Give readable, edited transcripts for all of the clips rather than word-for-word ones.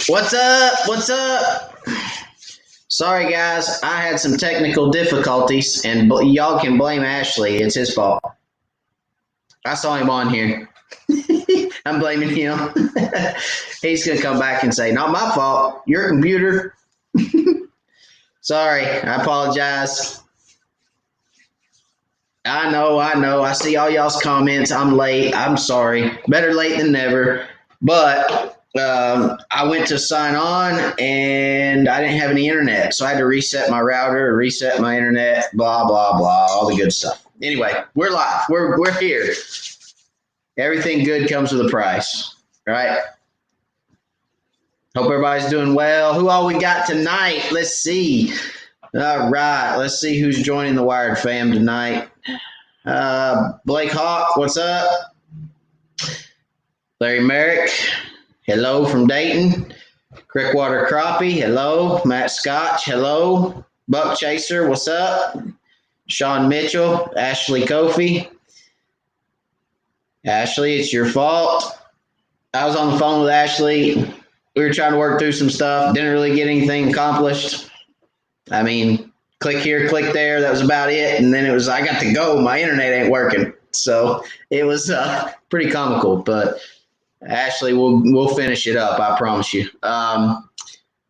What's up? What's up? Sorry, guys. I had some technical difficulties, and y'all can blame Ashley. It's his fault. I saw him on here. I'm blaming him. He's going to come back and say, not my fault. Your computer. Sorry. I apologize. I know. I see all y'all's comments. I'm late. I'm sorry. Better late than never. But I went to sign on and I didn't have any internet. So I had to reset my router, reset my internet, blah, blah, blah, all the good stuff. Anyway, we're live. We're here. Everything good comes with a price, right? Hope everybody's doing well. Who all we got tonight? Let's see. All right. Let's see who's joining the Wired fam tonight. Blake Hawk, what's up? Larry Merrick, hello from Dayton. Crickwater Crappie, hello. Matt Scotch, hello. Buck Chaser, what's up? Sean Mitchell, Ashley Kofi. Ashley, it's your fault. I was on the phone with Ashley. We were trying to work through some stuff. Didn't really get anything accomplished. I mean, click here, click there. That was about it. And then it was, I got to go. My internet ain't working. So it was pretty comical. But Ashley, we'll finish it up. I promise you. I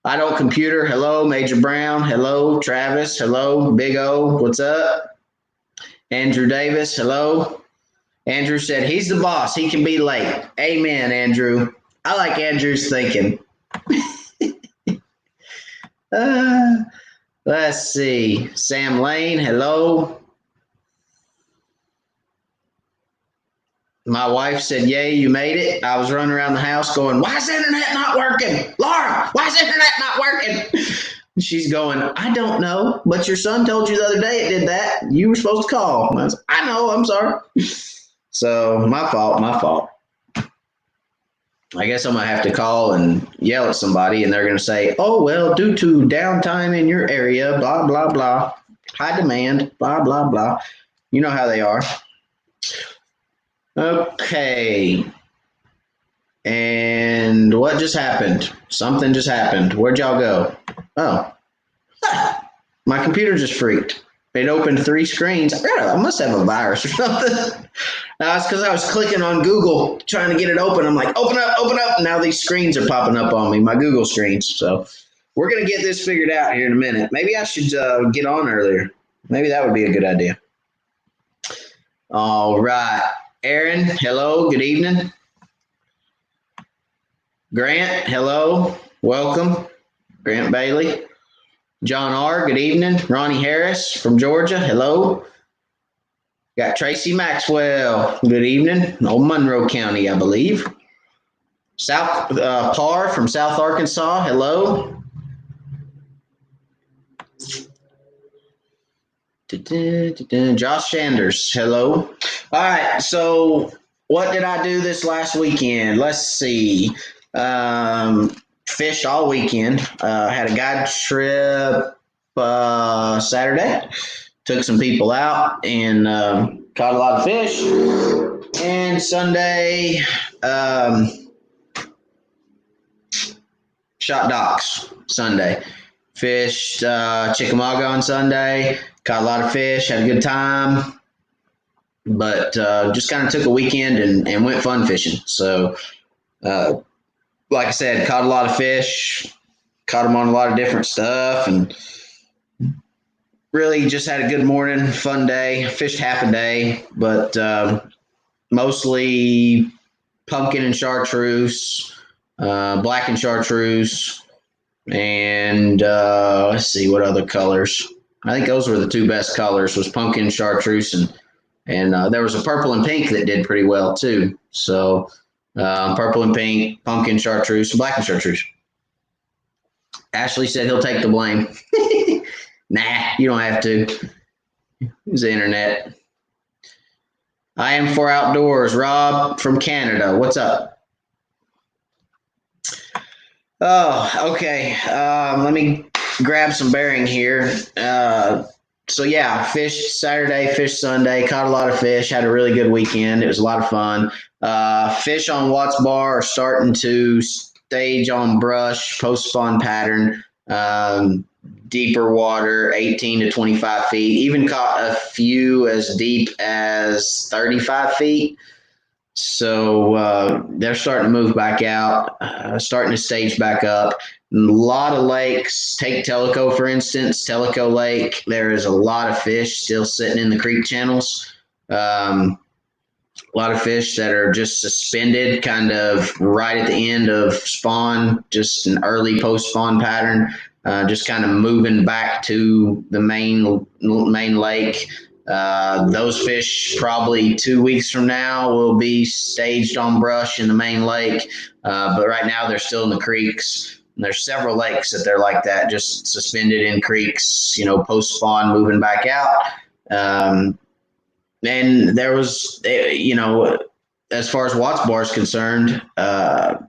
Don't Computer. Hello. Major Brown. Hello. Travis. Hello. Big O. What's up? Andrew Davis. Hello. Andrew said he's the boss. He can be late. Amen, Andrew. I like Andrew's thinking. Let's see. Sam Lane, hello. My wife said, yay, you made it. I was running around the house going, why is the internet not working? Laura, why is the internet not working? She's going, I don't know, but your son told you the other day it did that. You were supposed to call. And I was, I know, I'm sorry. So my fault. I guess I'm going to have to call and yell at somebody, and they're going to say, oh, well, due to downtime in your area, blah, blah, blah, high demand, blah, blah, blah. You know how they are. Okay. And what just happened? Something just happened. Where'd y'all go? Oh. My computer just freaked. It opened 3 screens. I must have a virus or something. It's because I was clicking on Google trying to get it open. I'm like, open up. Now these screens are popping up on me, my Google screens. So we're going to get this figured out here in a minute. Maybe I should get on earlier. Maybe that would be a good idea. All right. Aaron, hello. Good evening. Grant, hello. Welcome. Grant Bailey. John R., good evening. Ronnie Harris from Georgia, hello. Got Tracy Maxwell, good evening. Old Monroe County, I believe. South Parr from South Arkansas, hello. Josh Sanders, hello. All right, so what did I do this last weekend? Let's see. Fish all weekend. Had a guide trip Saturday. Took some people out and caught a lot of fish. And Sunday, shot docks Sunday. Fished Chickamauga on Sunday. Caught a lot of fish. Had a good time. But just kind of took a weekend and went fun fishing. So, like I said, caught a lot of fish, caught them on a lot of different stuff, and really just had a good morning, fun day. Fished half a day, but mostly pumpkin and chartreuse, black and chartreuse, and let's see what other colors. I think those were the 2 best colors, was pumpkin and chartreuse, and there was a purple and pink that did pretty well too. So purple and pink, pumpkin, chartreuse, black and chartreuse. Ashley said he'll take the blame. Nah, you don't have to. Use the internet. I am for outdoors. Rob from Canada. What's up? Oh, okay. Let me grab some bearing here. So yeah, fished Saturday, fished Sunday, caught a lot of fish, had a really good weekend. It was a lot of fun. Fish on Watts Bar are starting to stage on brush, post spawn pattern, deeper water, 18 to 25 feet, even caught a few as deep as 35 feet. So they're starting to move back out, starting to stage back up. A lot of lakes, take Tellico for instance, Tellico Lake, there is a lot of fish still sitting in the creek channels. A lot of fish that are just suspended kind of right at the end of spawn, just an early post-spawn pattern, just kind of moving back to the main lake. Those fish probably 2 weeks from now will be staged on brush in the main lake, but right now they're still in the creeks. And there's several lakes that they're like that, just suspended in creeks, post spawn moving back out. And there was, as far as Watts Bar is concerned,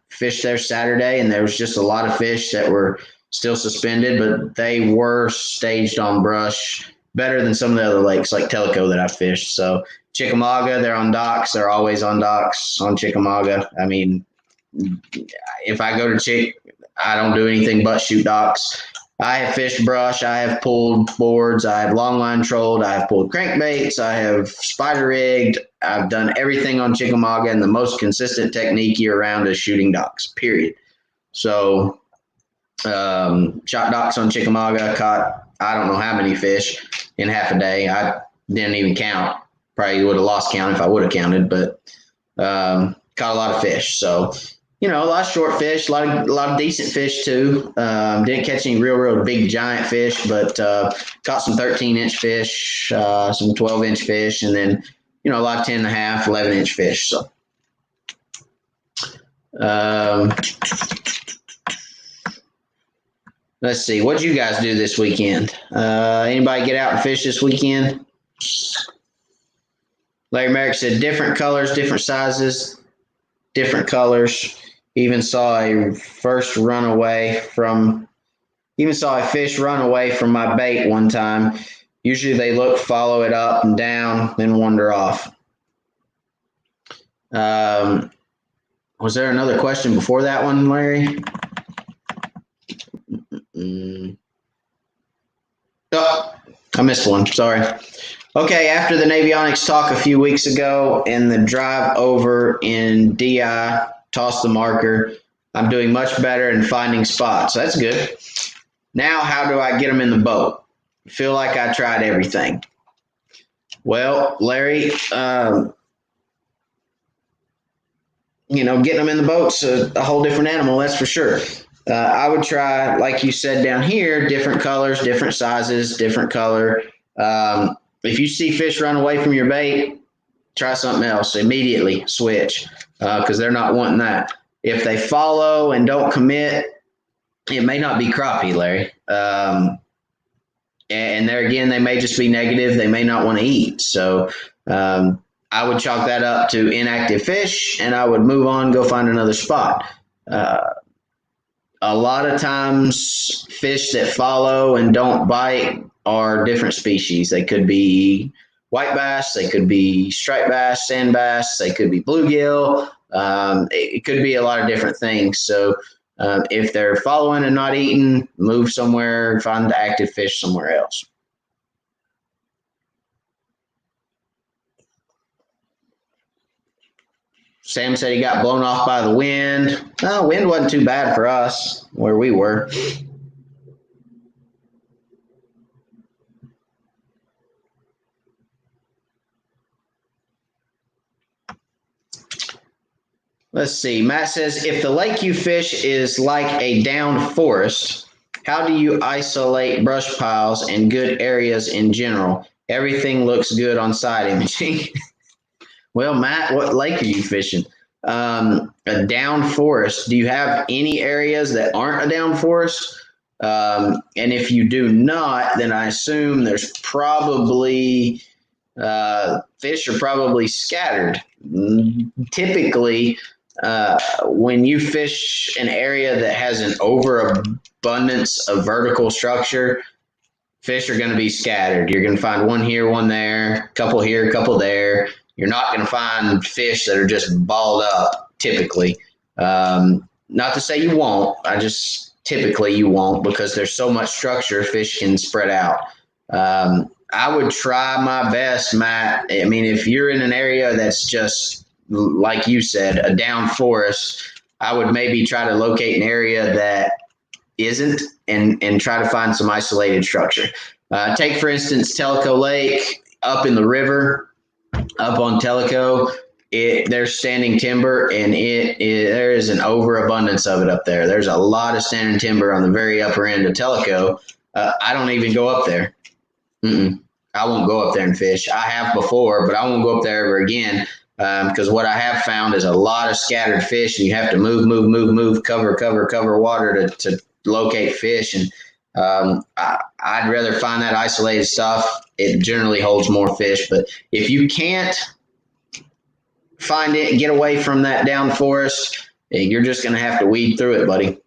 fish there Saturday, and there was just a lot of fish that were still suspended, but they were staged on brush better than some of the other lakes like Tellico that I fished. So Chickamauga, they're on docks. They're always on docks on Chickamauga. I mean, if I go to Chick, I don't do anything but shoot docks. I have fished brush. I have pulled boards. I have longline trolled. I have pulled crankbaits. I have spider rigged. I've done everything on Chickamauga, and the most consistent technique year round is shooting docks, period. So shot docks on Chickamauga, caught I don't know how many fish in half a day. I didn't even count. Probably would have lost count if I would have counted, but caught a lot of fish. So, a lot of short fish, a lot of decent fish too. Didn't catch any real big giant fish, but caught some 13-inch fish, some 12-inch fish, and then, a lot of 10.5, 11-inch fish. So, let's see. What'd you guys do this weekend? Anybody get out and fish this weekend? Larry Merrick said different colors, different sizes, different colors. Even saw a fish run away from my bait one time. Usually they look, follow it up and down, then wander off. Was there another question before that one, Larry? Oh, I missed one. Sorry. Okay, after the Navionics talk a few weeks ago and the drive over in DI, toss the marker, I'm doing much better in finding spots. That's good. Now, how do I get them in the boat? Feel like I tried everything. Well, Larry, getting them in the boat's a whole different animal, that's for sure. I would try, like you said down here, different colors, different sizes, different color. If you see fish run away from your bait, try something else. Immediately switch because they're not wanting that. If they follow and don't commit, it may not be crappie, Larry. And there again, they may just be negative. They may not want to eat. So I would chalk that up to inactive fish, and I would move on, go find another spot. A lot of times fish that follow and don't bite are different species. They could be white bass, they could be striped bass, sand bass, they could be bluegill. It could be a lot of different things. So if they're following and not eating, move somewhere, find the active fish somewhere else. Sam said he got blown off by the wind. No, wind wasn't too bad for us where we were. Let's see. Matt says, if the lake you fish is like a downed forest, how do you isolate brush piles and good areas in general? Everything looks good on side imaging. Well, Matt, what lake are you fishing? A downed forest. Do you have any areas that aren't a downed forest? And if you do not, then I assume there's probably fish are probably scattered. Typically, when you fish an area that has an overabundance of vertical structure, fish are going to be scattered. You're going to find one here, one there, a couple here, a couple there. You're not going to find fish that are just balled up typically. not to say you won't. I just typically you won't because there's so much structure. Fish can spread out. I would try my best, Matt. I mean, if you're in an area that's just like you said, a down forest, I would maybe try to locate an area that isn't and try to find some isolated structure. Take, for instance, Tellico Lake up in the river, up on Tellico. There's standing timber, and there is an overabundance of it up there. There's a lot of standing timber on the very upper end of Tellico. I don't even go up there. I won't go up there and fish. I have before, but I won't go up there ever again because what I have found is a lot of scattered fish, and you have to move, cover water to locate fish. And I'd rather find that isolated stuff. It generally holds more fish. But if you can't find it and get away from that down forest, you're just going to have to weed through it, buddy.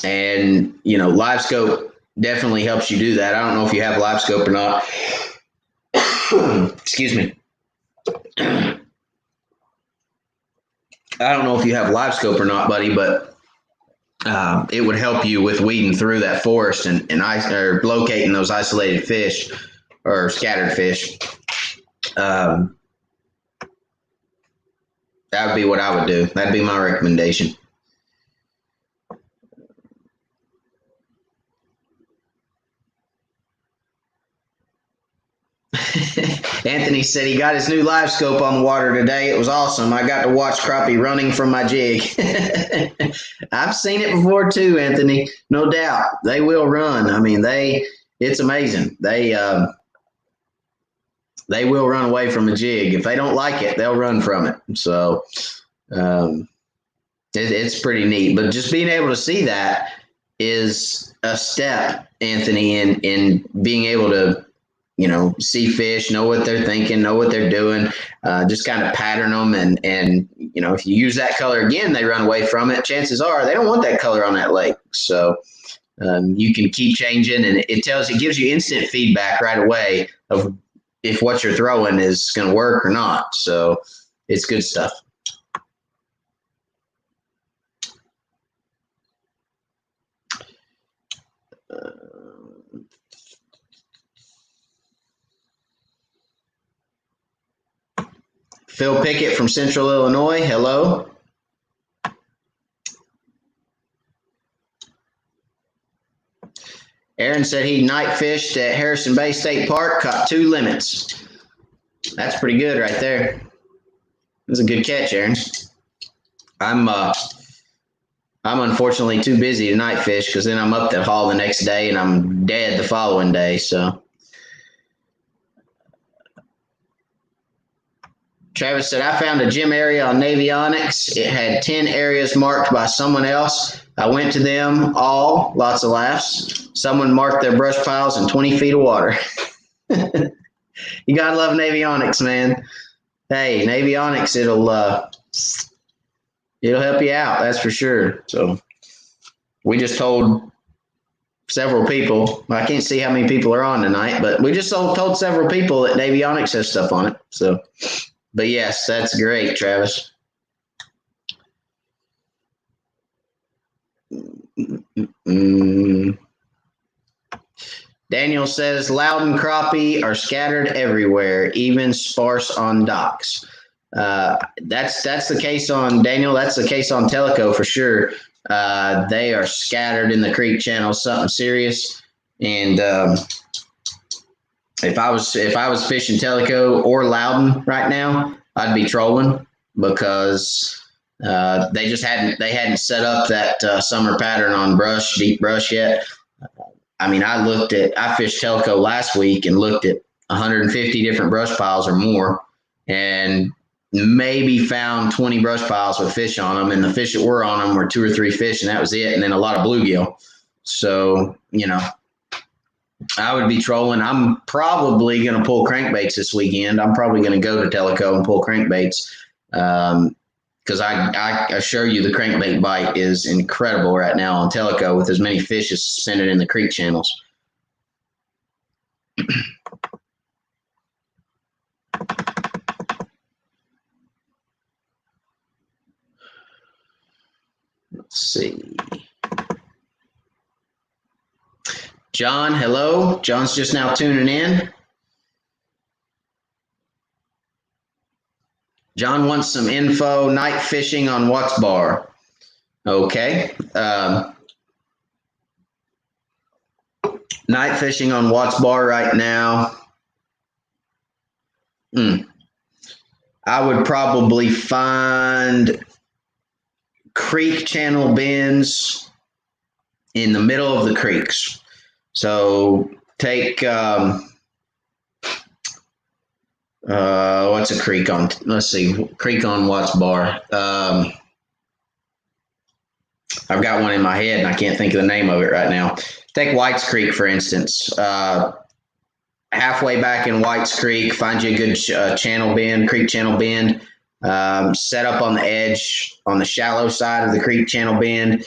And, live scope definitely helps you do that. I don't know if you have live scope or not. Excuse me. I don't know if you have live scope or not, buddy, but it would help you with weeding through that forest and or locating those isolated fish or scattered fish. That would be what I would do. That'd be my recommendation. Anthony said he got his new live scope on the water today. It was awesome. I got to watch crappie running from my jig. I've seen it before too, Anthony. No doubt. They will run. I mean, it's amazing. They will run away from a jig. If they don't like it, they'll run from it. So it's pretty neat. But just being able to see that is a step, Anthony, in being able to see fish, know what they're thinking, know what they're doing, just kind of pattern them. And if you use that color again, they run away from it. Chances are they don't want that color on that lake. So you can keep changing, and it gives you instant feedback right away of if what you're throwing is going to work or not. So it's good stuff. Phil Pickett from Central Illinois. Hello. Aaron said he night fished at Harrison Bay State Park, caught 2 limits. That's pretty good right there. That's a good catch, Aaron. I'm unfortunately too busy to night fish because then I'm up to haul the next day and I'm dead the following day. So Travis said, I found a gym area on Navionics. It had 10 areas marked by someone else. I went to them all, lots of laughs. Someone marked their brush piles in 20 feet of water. You got to love Navionics, man. Hey, Navionics, it'll help you out, that's for sure. So we just told several people, I can't see how many people are on tonight, but we just told several people that Navionics has stuff on it. So, but yes, that's great, Travis. Daniel says Loudon crappie are scattered everywhere, even sparse on docks. That's the case on Daniel. That's the case on Tellico for sure. They are scattered in the creek channel, something serious. And if I was fishing Tellico or Loudon right now, I'd be trolling because they hadn't set up that summer pattern on deep brush yet. I mean, I fished Tellico last week and looked at 150 different brush piles or more, and maybe found 20 brush piles with fish on them. And the fish that were on them were 2 or 3 fish, and that was it. And then a lot of bluegill. So, I would be trolling. I'm probably going to pull crankbaits this weekend. I'm probably going to go to Tellico and pull crankbaits. Because I assure you the crankbait bite is incredible right now on Tellico with as many fish as suspended in the creek channels. see. John, hello. John's just now tuning in. John wants some info, night fishing on Watts Bar. Okay. Night fishing on Watts Bar right now. I would probably find creek channel bends in the middle of the creeks. So take what's a creek on? Let's see, creek on Watts Bar. I've got one in my head and I can't think of the name of it right now. Take White's Creek, for instance. Halfway back in White's Creek, find you a good channel bend, creek channel bend. Set up on the edge, on the shallow side of the creek channel bend.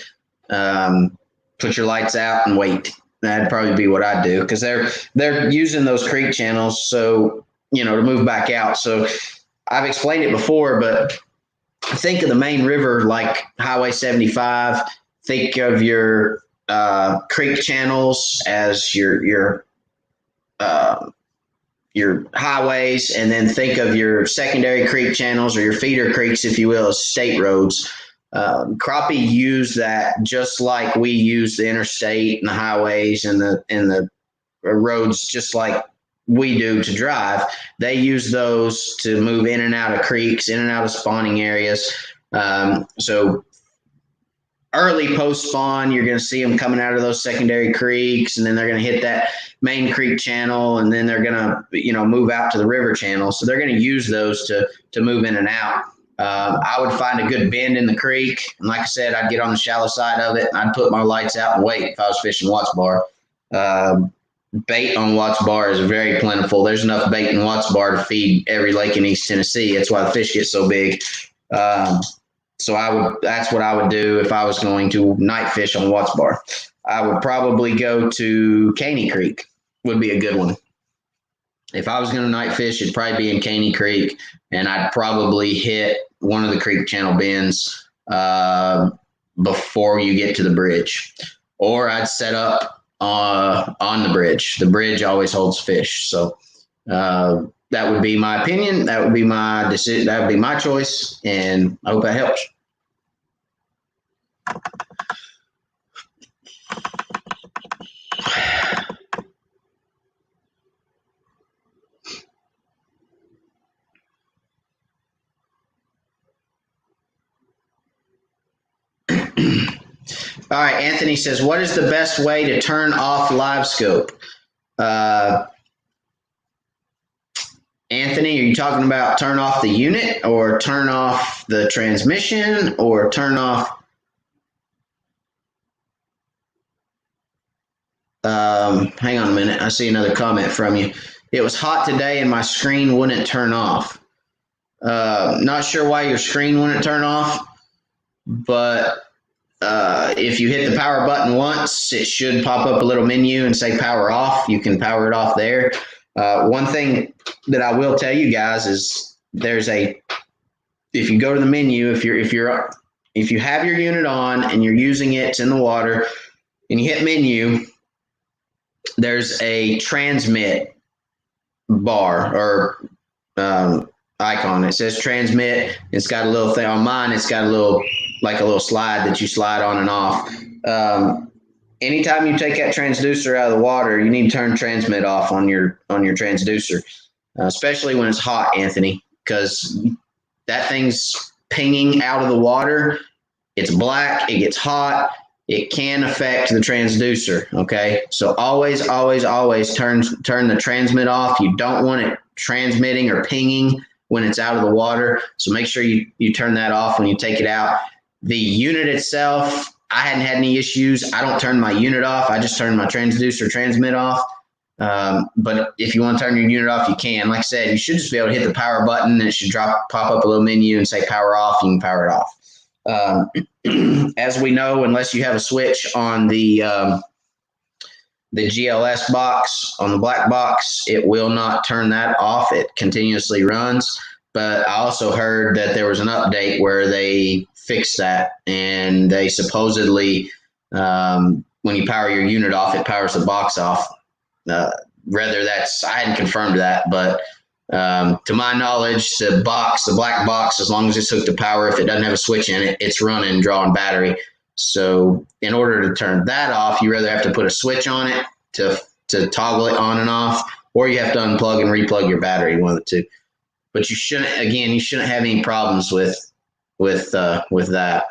Put your lights out and wait. That'd probably be what I'd do, because they're using those creek channels, so to move back out. So I've explained it before, but think of the main river like Highway 75. Think of your creek channels as your highways, and then think of your secondary creek channels, or your feeder creeks, if you will, as state roads. Crappie use that just like we use the interstate and the highways and the roads, just like we do to drive. They use those to move in and out of creeks, in and out of spawning areas. So early post spawn, you're going to see them coming out of those secondary creeks, and then they're going to hit that main creek channel, and then they're going to move out to the river channel. So they're going to use those to move in and out. I would find a good bend in the creek, and like I said, I'd get on the shallow side of it, and I'd put my lights out and wait if I was fishing Watts Bar. Bait on Watts Bar is very plentiful. There's enough bait in Watts Bar to feed every lake in East Tennessee. That's why the fish get so big. So that's what I would do if I was going to night fish on Watts Bar. I would probably go to Caney Creek, would be a good one. If I was going to night fish, it'd probably be in Caney Creek, and I'd probably hit one of the creek channel bends before you get to the bridge. Or I'd set up on the bridge. The bridge always holds fish. So that would be my opinion. That would be my decision. That would be my choice, and I hope that helps. All right, Anthony says, what is the best way to turn off live scope? Anthony, are you talking about turn off the unit, or turn off the transmission, or turn off? Hang on a minute. I see another comment from you. It was hot today and my screen wouldn't turn off. Not sure why your screen wouldn't turn off, but if you hit the power button once, it should pop up a little menu and say power off. You can power it off there. One thing that I will tell you guys is if you go to the menu, if you have your unit on and you're using it, it's in the water, and you hit menu, there's a transmit bar or icon. It says transmit. It's got a little thing on mine. It's got a little slide that you slide on and off. Anytime you take that transducer out of the water, you need to turn transmit off on your transducer, especially when it's hot, Anthony, because that thing's pinging out of the water. It's black. It gets hot. It can affect the transducer. Okay, so always, always, always turn the transmit off. You don't want it transmitting or pinging when it's out of the water. So make sure you turn that off when you take it out. The unit itself, I hadn't had any issues. I don't turn my unit off. I just turn my transducer transmit off. But if you want to turn your unit off, you can. Like I said, you should just be able to hit the power button, and it should pop up a little menu and say power off. You can power it off. As we know, unless you have a switch on the GLS box, on the black box, it will not turn that off. It continuously runs. But I also heard that there was an update where they fixed that, and they supposedly, when you power your unit off, it powers the box off. Whether that's, I hadn't confirmed that, but to my knowledge, the black box, as long as it's hooked to power, if it doesn't have a switch in it, it's running, drawing battery. So in order to turn that off, you either have to put a switch on it to toggle it on and off, or you have to unplug and replug your battery, one of the two. But you shouldn't have any problems with that.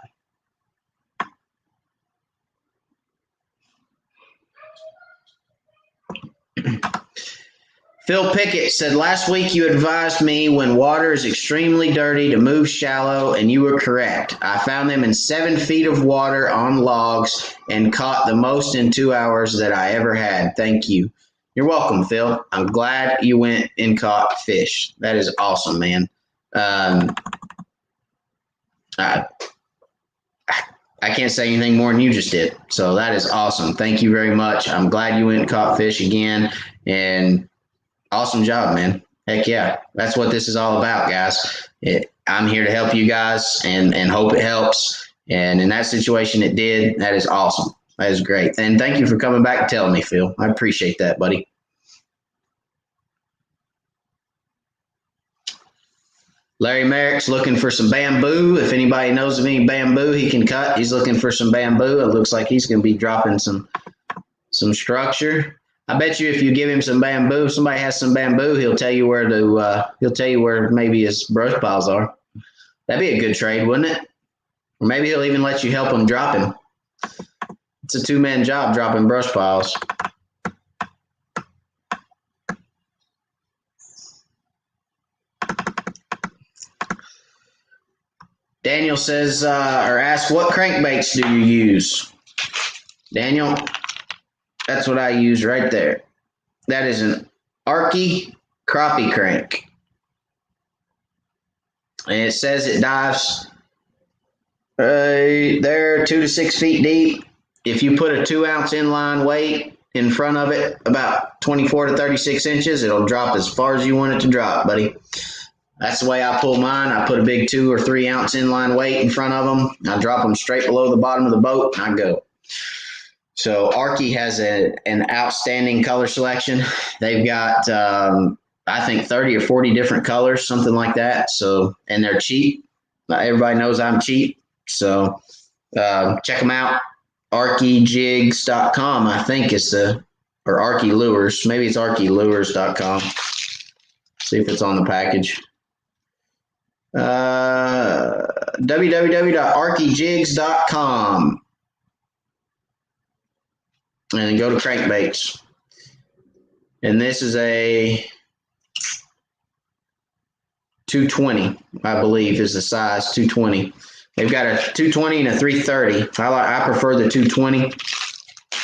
Phil Pickett said, last week you advised me when water is extremely dirty to move shallow, and you were correct. I found them in 7 feet of water on logs and caught the most in 2 hours that I ever had. Thank you. You're welcome, Phil. I'm glad you went and caught fish. That is awesome, man. I can't say anything more than you just did. So that is awesome. Thank you very much. I'm glad you went and caught fish again. And awesome job, man. Heck yeah. That's what this is all about, guys. I'm here to help you guys and hope it helps. And in that situation, it did. That is awesome. That is great. And thank you for coming back and telling me, Phil. I appreciate that, buddy. Larry Merrick's looking for some bamboo. If anybody knows of any bamboo he can cut, he's looking for some bamboo. It looks like he's going to be dropping some structure. I bet you if you give him some bamboo, if somebody has some bamboo, he'll tell you where maybe his brush piles are. That'd be a good trade, wouldn't it? Or maybe he'll even let you help him drop him. It's a 2-man job dropping brush piles. Daniel says, or asks, what crankbaits do you use? Daniel, that's what I use right there. That is an Arky Crappie crank. And it says it dives there 2 to 6 feet deep. If you put a 2-ounce inline weight in front of it, about 24 to 36 inches, it'll drop as far as you want it to drop, buddy. That's the way I pull mine. I put a big 2 or 3 ounce inline weight in front of them. I drop them straight below the bottom of the boat, and I go. So Arky has an outstanding color selection. They've got, I think, 30 or 40 different colors, something like that. So, and they're cheap. Everybody knows I'm cheap. So check them out. ArkyJigs.com, I think is or Arky Lures. Maybe it's ArkyLures.com. See if it's on the package. www.arkyjigs.com. And then go to crankbaits. And this is a 220, I believe, is the size, 220. They've got a 220 and a 330. I prefer the 220,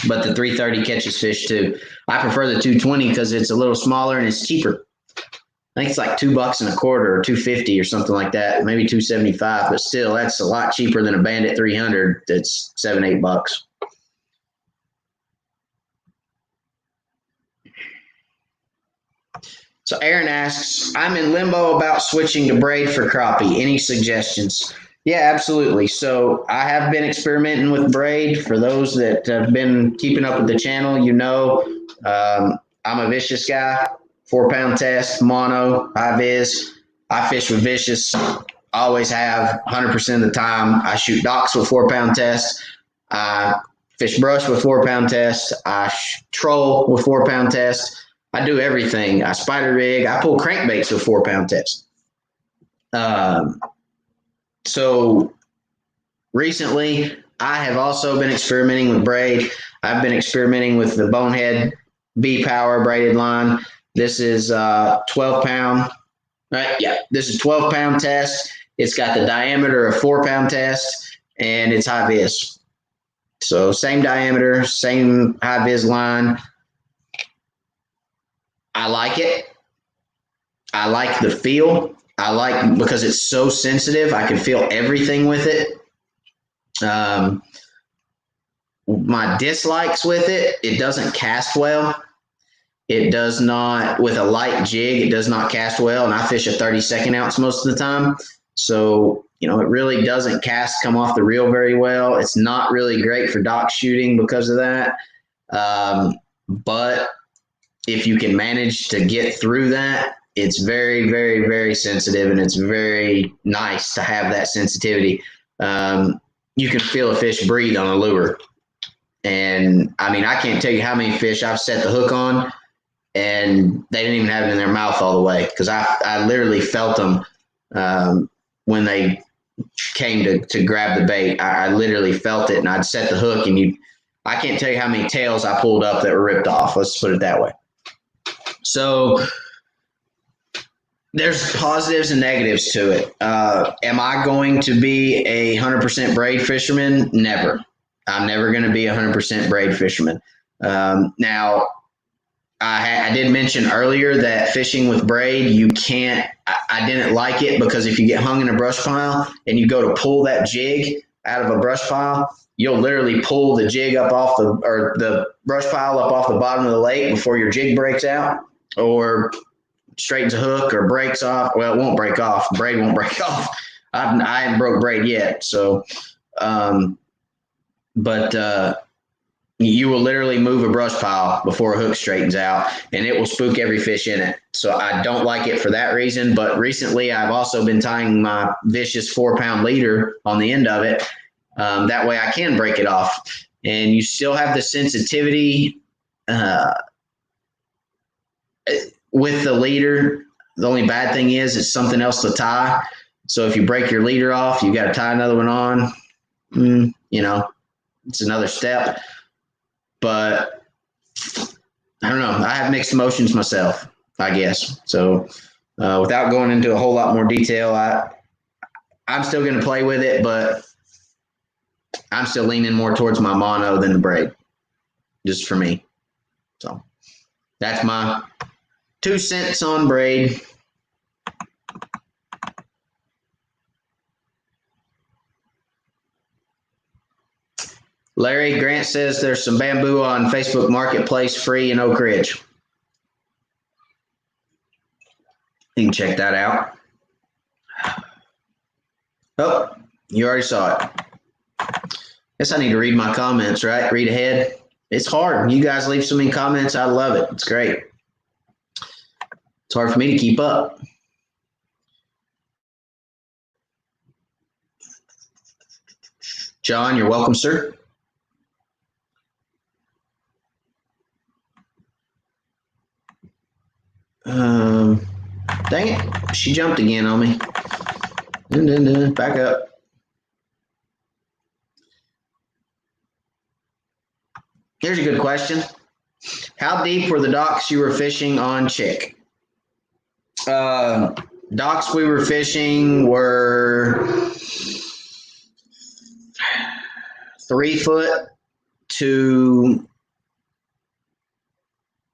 but the 330 catches fish too. I prefer the 220 because it's a little smaller and it's cheaper. I think it's like $2 and a quarter or $2.50 or something like that, maybe $2.75, but still, that's a lot cheaper than a Bandit 300 that's $7-8. So Aaron asks, I'm in limbo about switching to braid for crappie. Any suggestions? Yeah, absolutely. So I have been experimenting with braid. For those that have been keeping up with the channel, you know, I'm a Vicious guy, 4-pound test, mono, high vis. I fish with Vicious, always have, 100% of the time. I shoot docks with 4-pound test. I fish brush with 4-pound test. I troll with 4-pound test. I do everything. I spider rig. I pull crankbaits with 4-pound test. So recently, I have also been experimenting with braid. I've been experimenting with the Bonehead B-Power braided line. This is 12-pound. Right? Yeah, this is 12-pound test. It's got the diameter of 4-pound test, and it's high vis. So same diameter, same high vis line. I like it. I like the feel. I like because it's so sensitive. I can feel everything with it. My dislikes with it, it doesn't cast well. It does not, with a light jig, it does not cast well. And I fish a 32nd ounce most of the time. So You know, it really doesn't come off the reel very well. It's not really great for dock shooting because of that. But if you can manage to get through that, it's very, very, very sensitive, and it's very nice to have that sensitivity. You can feel a fish breathe on a lure. And I mean, I can't tell you how many fish I've set the hook on and they didn't even have it in their mouth all the way, because I literally felt them when they came to grab the bait. I literally felt it, and I'd set the hook, and I can't tell you how many tails I pulled up that were ripped off. Let's put it that way. So there's positives and negatives to it. Am I going to be a 100% braid fisherman? Never. I'm never going to be a 100% braid fisherman. Now, I did mention earlier that fishing with braid, you can't, I didn't like it because if you get hung in a brush pile and you go to pull that jig out of a brush pile, you'll literally pull the jig up off the brush pile up off the bottom of the lake before your jig breaks out or straightens a hook or breaks off. Well, it won't break off. Braid won't break off. I haven't broke braid yet. So, you will literally move a brush pile before a hook straightens out, and it will spook every fish in it. So I don't like it for that reason. But recently I've also been tying my vicious 4-pound leader on the end of it. That way I can break it off, and you still have the sensitivity with the leader. The only bad thing is it's something else to tie. So if you break your leader off, you got to tie another one on. You know, it's another step. But I don't know. I have mixed emotions myself, I guess. So without going into a whole lot more detail, I'm still going to play with it, but I'm still leaning more towards my mono than the braid, just for me. So that's my 2 cents on braid. Larry Grant says there's some bamboo on Facebook Marketplace free in Oak Ridge. You can check that out. Oh, you already saw it. Guess I need to read my comments, right? Read ahead. It's hard. You guys leave so many comments. I love it. It's great. It's hard for me to keep up. John, you're welcome, sir. Dang it. She jumped again on me. Back up. Here's a good question. How deep were the docks you were fishing on Chick? Docks we were fishing were 3 foot to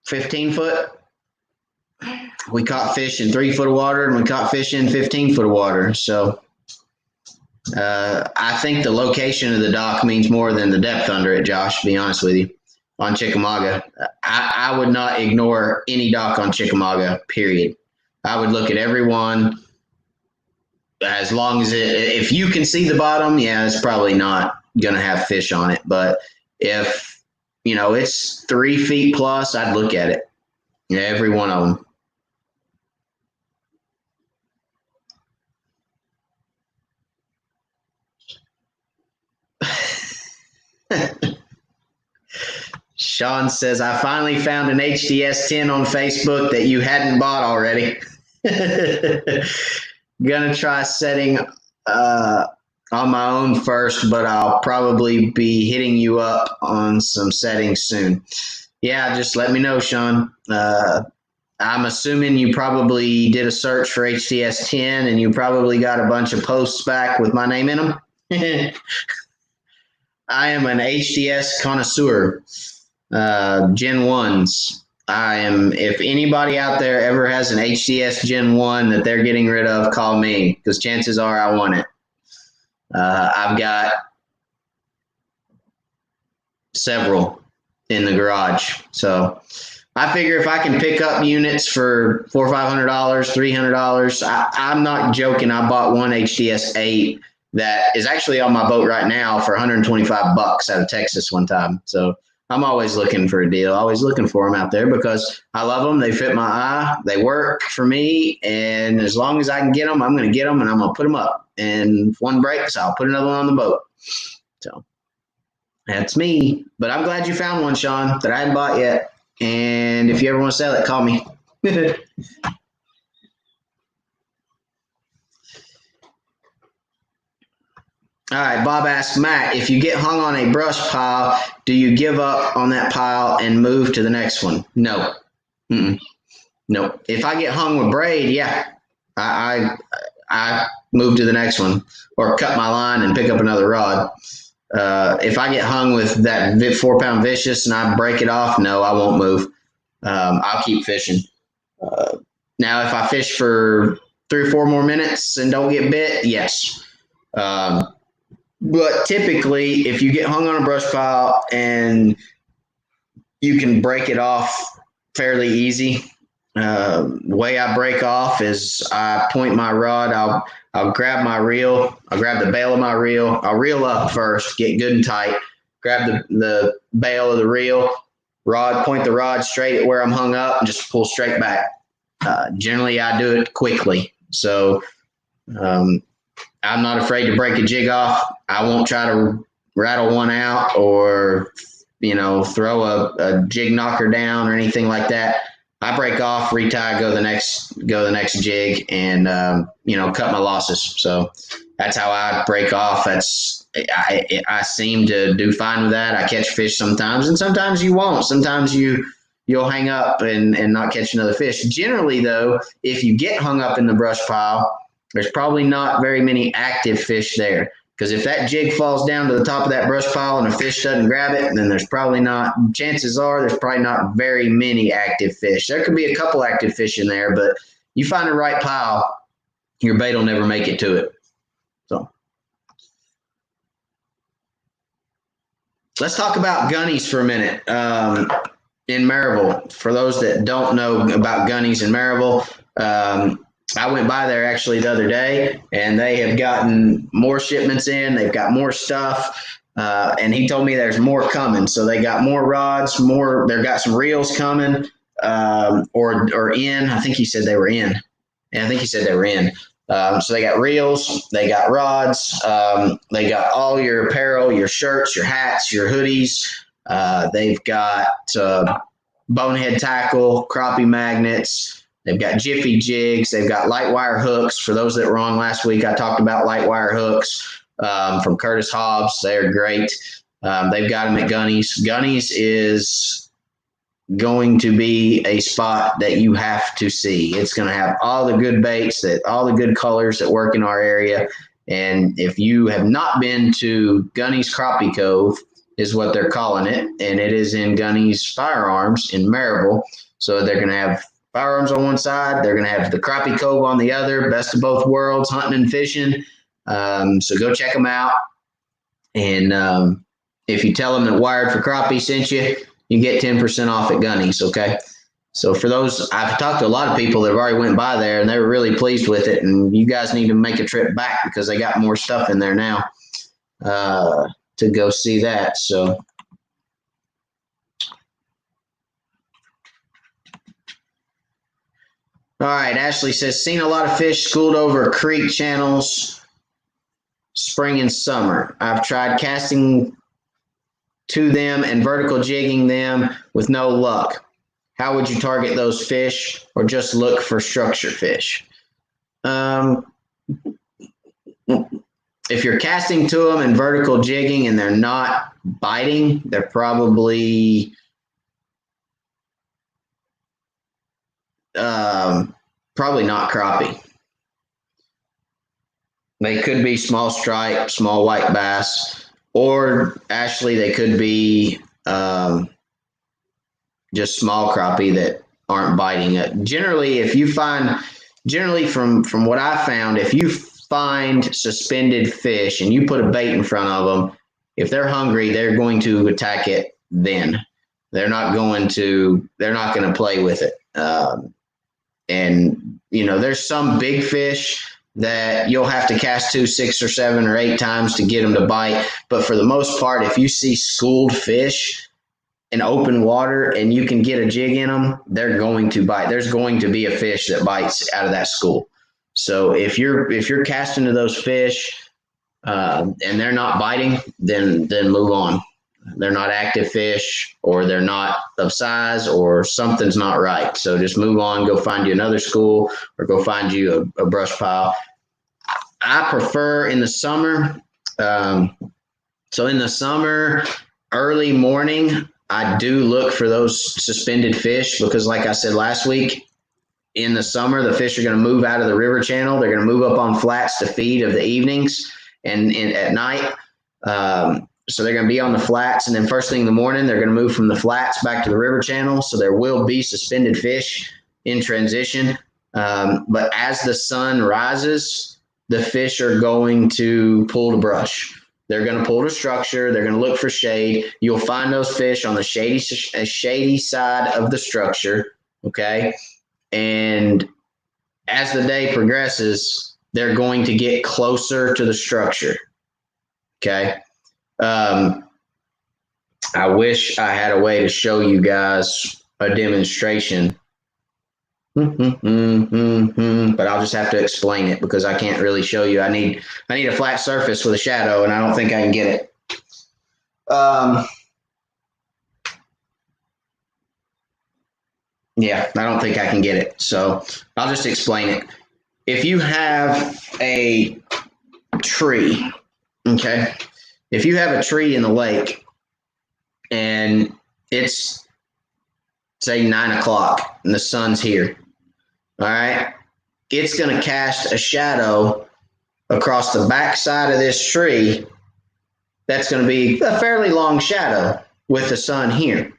15 foot. We caught fish in 3 foot of water, and we caught fish in 15 foot of water. So I think the location of the dock means more than the depth under it, Josh, to be honest with you, on Chickamauga. I would not ignore any dock on Chickamauga, period. I would look at every one. As long as if you can see the bottom, yeah, it's probably not going to have fish on it. But if, it's 3 feet plus, I'd look at it. Yeah, every one of them. Sean says, I finally found an HDS 10 on Facebook that you hadn't bought already. Gonna try setting on my own first, but I'll probably be hitting you up on some settings soon. Yeah, just let me know, Sean. I'm assuming you probably did a search for HDS 10 and you probably got a bunch of posts back with my name in them. I am an HDS connoisseur, Gen 1s. If anybody out there ever has an HDS Gen 1 that they're getting rid of, call me, because chances are I want it. I've got several in the garage. So I figure if I can pick up units for $400 or $500, $300, I'm not joking. I bought one HDS 8 that is actually on my boat right now for 125 bucks out of Texas one time. So I'm always looking for a deal, always looking for them out there because I love them. They fit my eye, they work for me, and as long as I can get them, I'm going to get them and I'm going to put them up. And if one breaks, I'll put another one on the boat. So that's me. But I'm glad you found one, Sean, that I hadn't bought yet. And if you ever want to sell it, call me. All right, Bob asks, Matt, if you get hung on a brush pile, do you give up on that pile and move to the next one? No. No. If I get hung with braid, yeah, I move to the next one or cut my line and pick up another rod. If I get hung with that 4-pound vicious and I break it off, no, I won't move. I'll keep fishing. Now, if I fish for 3 or 4 more minutes and don't get bit, yes. But typically, if you get hung on a brush pile and you can break it off fairly easy, the way I break off is I point my rod. I'll grab my reel. I'll grab the bail of my reel. I'll reel up first, get good and tight. Grab the bail of the reel, point the rod straight at where I'm hung up, and just pull straight back. Generally, I do it quickly. So I'm not afraid to break a jig off. I won't try to rattle one out or throw a jig knocker down or anything like that. I break off, retie, go the next jig, and cut my losses. So that's how I break off. I seem to do fine with that. I catch fish sometimes, and sometimes you won't. Sometimes you'll hang up and not catch another fish. Generally, though, if you get hung up in the brush pile, there's probably not very many active fish there. Because if that jig falls down to the top of that brush pile and a fish doesn't grab it, then chances are there's probably not very many active fish. There could be a couple active fish in there, but you find the right pile, your bait will never make it to it. So let's talk about gunnies for a minute. In Maryville, for those that don't know about gunnies in Maryville, I went by there actually the other day, and they have gotten more shipments in. They've got more stuff, and he told me there's more coming. So they got more rods, they've got some reels coming, or in. I think he said they were in. Yeah, I think he said they were in. So they got reels, they got rods, they got all your apparel, your shirts, your hats, your hoodies. They've got bonehead tackle, crappie magnets. They've got jiffy jigs. They've got light wire hooks. For those that were on last week, I talked about light wire hooks from Curtis Hobbs. They're great. They've got them at Gunny's. Gunny's is going to be a spot that you have to see. It's going to have all the good baits, all the good colors that work in our area. And if you have not been to Gunny's Crappie Cove, is what they're calling it, and it is in Gunny's Firearms in Maryville. So they're going to have firearms on one side. They're going to have the Crappie Cove on the other. Best of both worlds, hunting and fishing. So go check them out. And if you tell them that Wired for Crappie sent you, you get 10% off at Gunny's, okay? So for those, I've talked to a lot of people that have already went by there, and they were really pleased with it. And you guys need to make a trip back because they got more stuff in there now to go see that. So all right, Ashley says, seen a lot of fish schooled over creek channels spring and summer. I've tried casting to them and vertical jigging them with no luck. How would you target those fish, or just look for structure fish? If you're casting to them and vertical jigging and they're not biting, they're probably not crappie. They could be small stripe, small white bass, or actually they could be just small crappie that aren't biting it. Generally, from what I found, if you find suspended fish and you put a bait in front of them, if they're hungry, they're going to attack it then. they're not going to play with it. And there's some big fish that you'll have to cast 2, 6, or 7, or 8 times to get them to bite. But for the most part, if you see schooled fish in open water and you can get a jig in them, they're going to bite. There's going to be a fish that bites out of that school. So if you're casting to those fish and they're not biting, then move on. They're not active fish, or they're not of size, or something's not right. So just move on, go find you another school, or go find you a brush pile. I prefer in the summer. So in the summer, early morning, I do look for those suspended fish because, like I said last week, in the summer, the fish are going to move out of the river channel. They're going to move up on flats to feed of the evenings and at night. So they're going to be on the flats, and then first thing in the morning, they're going to move from the flats back to the river channel. So there will be suspended fish in transition. But as the sun rises, the fish are going to pull to brush. They're going to pull to structure. They're going to look for shade. You'll find those fish on the shady side of the structure, okay? And as the day progresses, they're going to get closer to the structure, okay? I wish I had a way to show you guys a demonstration, but I'll just have to explain it because I can't really show you. I need a flat surface with a shadow, and I don't think I can get it. Yeah, I don't think I can get it. So I'll just explain it. If you have a tree, okay? If you have a tree in the lake and it's, say, 9 o'clock and the sun's here, all right, it's going to cast a shadow across the back side of this tree. That's going to be a fairly long shadow with the sun here,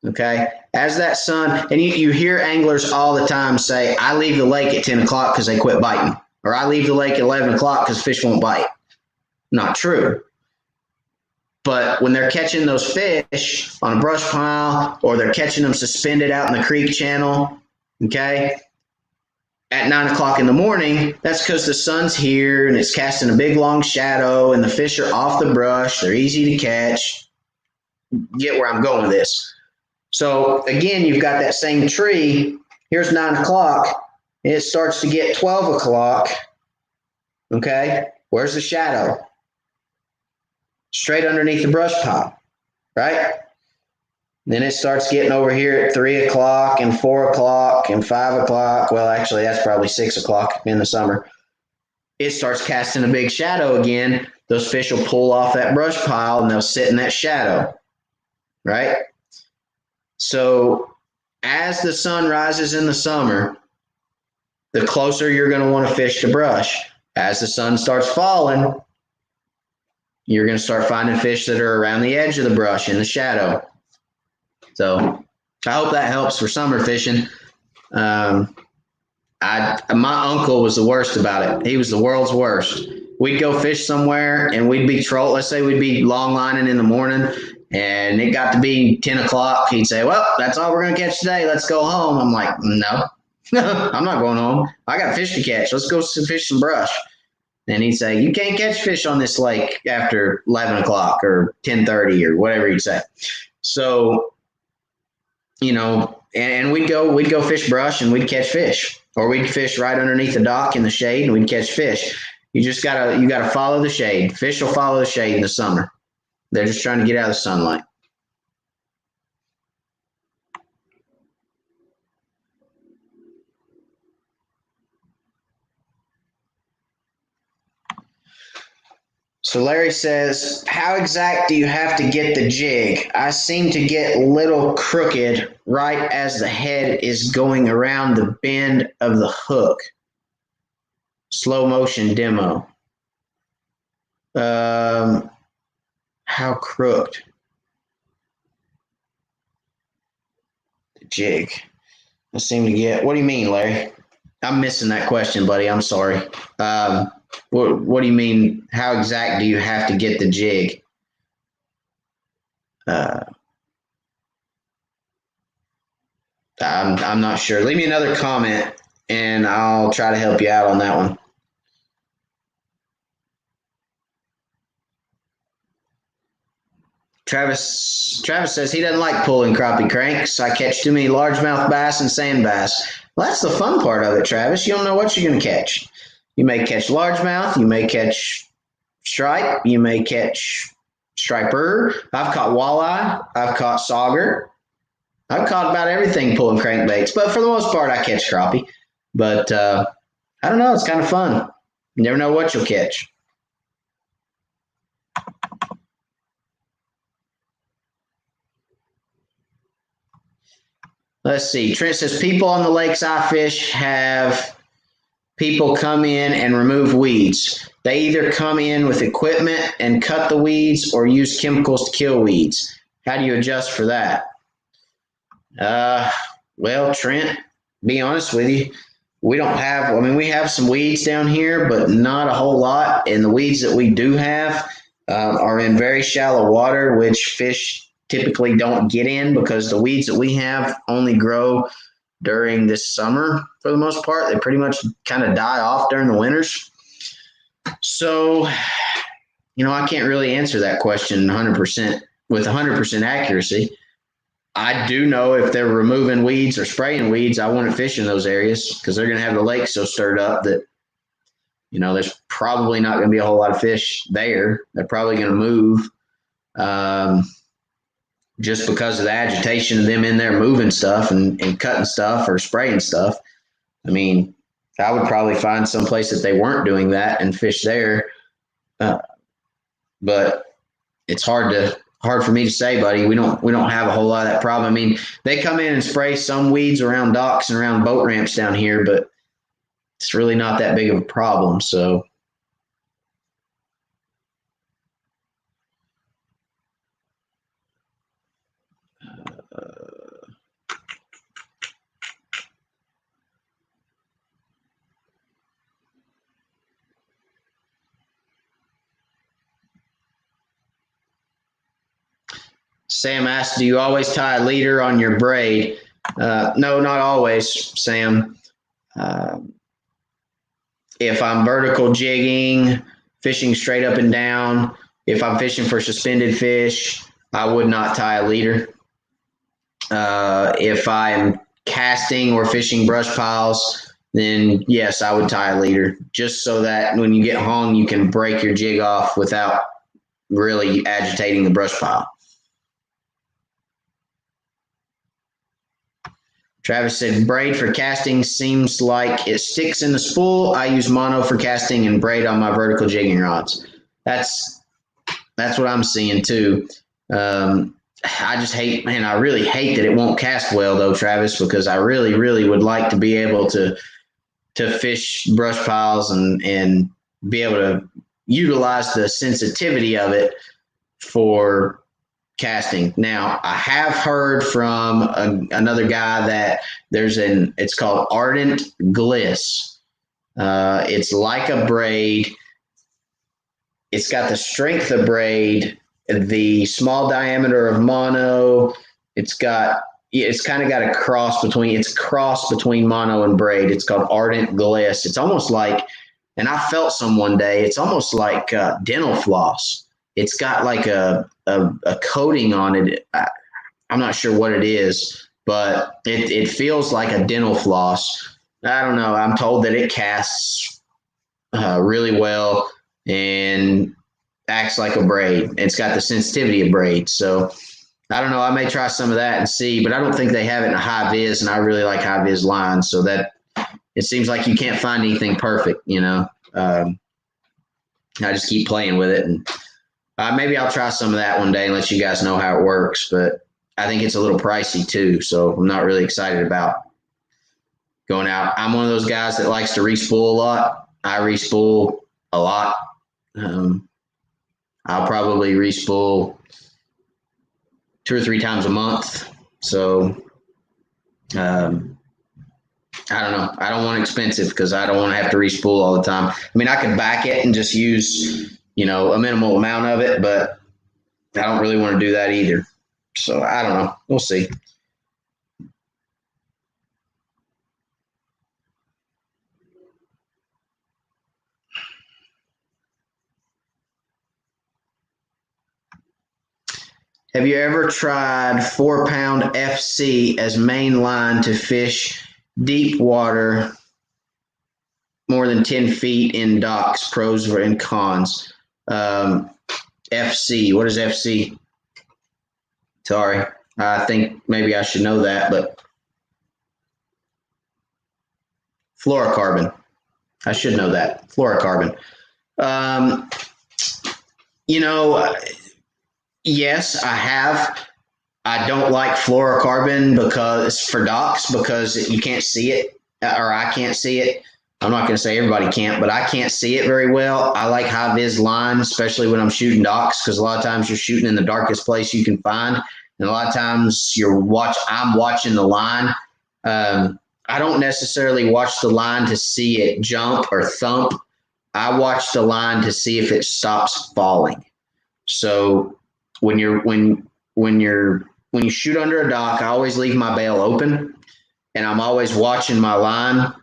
okay? As that sun, and you hear anglers all the time say, I leave the lake at 10 o'clock because they quit biting, or I leave the lake at 11 o'clock because fish won't bite. Not true. But when they're catching those fish on a brush pile, or they're catching them suspended out in the creek channel, okay, at 9 o'clock in the morning, that's because the sun's here and it's casting a big long shadow and the fish are off the brush. They're easy to catch. Get where I'm going with this. So again, you've got that same tree. Here's 9 o'clock. And it starts to get 12 o'clock. Okay, where's the shadow? Straight underneath the brush pile, right? Then it starts getting over here at 3 o'clock and 4 o'clock and 5 o'clock. Well, actually, that's probably 6 o'clock in the summer. It starts casting a big shadow again. Those fish will pull off that brush pile and they'll sit in that shadow, right? So as the sun rises in the summer, the closer you're going to want to fish to brush. As the sun starts falling, you're going to start finding fish that are around the edge of the brush in the shadow. So I hope that helps for summer fishing. My uncle was the worst about it. He was the world's worst. We'd go fish somewhere and we'd be let's say we'd be long lining in the morning and it got to be 10 o'clock. He'd say, well, that's all we're going to catch today. Let's go home. I'm like, no, I'm not going home. I got fish to catch. Let's go fish some brush. And he'd say, you can't catch fish on this lake after 11 o'clock or 10:30 or whatever he'd say. So, and we'd go fish brush and we'd catch fish, or we'd fish right underneath the dock in the shade and we'd catch fish. You gotta follow the shade. Fish will follow the shade in the summer. They're just trying to get out of the sunlight. So Larry says, how exact do you have to get the jig? I seem to get a little crooked right as the head is going around the bend of the hook. Slow motion demo. How crooked? The jig. I seem to get, what do you mean, Larry? I'm missing that question, buddy. I'm sorry. What do you mean? How exact do you have to get the jig? I'm not sure. Leave me another comment and I'll try to help you out on that one. Travis says he doesn't like pulling crappie cranks. I catch too many largemouth bass and sand bass. Well, that's the fun part of it, Travis. You don't know what you're going to catch. You may catch largemouth. You may catch stripe. You may catch striper. I've caught walleye. I've caught sauger. I've caught about everything pulling crankbaits, but for the most part, I catch crappie. But I don't know. It's kind of fun. You never know what you'll catch. Let's see. Trent says people on the lakes I fish have people come in and remove weeds. They either come in with equipment and cut the weeds or use chemicals to kill weeds. How do you adjust for that? Well, Trent, be honest with you, we don't have, I mean, we have some weeds down here, but not a whole lot. And the weeds that we do have are in very shallow water, which fish typically don't get in because the weeds that we have only grow during this summer for the most part. They pretty much kind of die off during the winters. So, I can't really answer that question 100% with 100% accuracy. I do know if they're removing weeds or spraying weeds, I wouldn't fish in those areas because they're going to have the lake so stirred up that, there's probably not going to be a whole lot of fish there. They're probably going to move just because of the agitation of them in there moving stuff and cutting stuff or spraying stuff. I mean, I would probably find some place that they weren't doing that and fish there. But it's hard for me to say, buddy. We don't have a whole lot of that problem. I mean, they come in and spray some weeds around docks and around boat ramps down here, but it's really not that big of a problem. So Sam asked, do you always tie a leader on your braid? No, not always, Sam. If I'm vertical jigging, fishing straight up and down, if I'm fishing for suspended fish, I would not tie a leader. If I'm casting or fishing brush piles, then yes, I would tie a leader just so that when you get hung, you can break your jig off without really agitating the brush pile. Travis said, braid for casting seems like it sticks in the spool. I use mono for casting and braid on my vertical jigging rods. That's what I'm seeing too. I just hate, man, I really hate that it won't cast well though, Travis, because I really, really would like to be able to fish brush piles and be able to utilize the sensitivity of it for casting. Now, I have heard from another guy that it's called Ardent Gliss. It's like a braid. It's got the strength of braid, the small diameter of mono. It's kind of got a cross between mono and braid. It's called Ardent Gliss. It's almost like, and I felt some one day, it's almost like dental floss. It's got like a coating on it. I'm not sure what it is, but it feels like a dental floss. I don't know. I'm told that it casts really well and acts like a braid. It's got the sensitivity of braid. So I don't know. I may try some of that and see, but I don't think they have it in a high vis, and I really like high vis lines. So that it seems like you can't find anything perfect, I just keep playing with it, and maybe I'll try some of that one day and let you guys know how it works. But I think it's a little pricey too, so I'm not really excited about going out. I'm one of those guys that likes to re-spool a lot. I re-spool a lot. I'll probably re-spool 2 or 3 times a month. So I don't know. I don't want expensive because I don't want to have to re-spool all the time. I mean, I could back it and just use, a minimal amount of it, but I don't really want to do that either. So I don't know. We'll see. Have you ever tried 4-pound FC as main line to fish deep water more than 10 feet in docks, pros and cons? FC, what is FC? Sorry, I think maybe I should know that, but fluorocarbon. I should know that. Fluorocarbon. Yes, I have. I don't like fluorocarbon because for docks because you can't see it, or I can't see it. I'm not going to say everybody can't, but I can't see it very well. I like high vis line, especially when I'm shooting docks, because a lot of times you're shooting in the darkest place you can find, and a lot of times I'm watching the line. I don't necessarily watch the line to see it jump or thump. I watch the line to see if it stops falling. So when you shoot under a dock, I always leave my bail open, and I'm always watching my line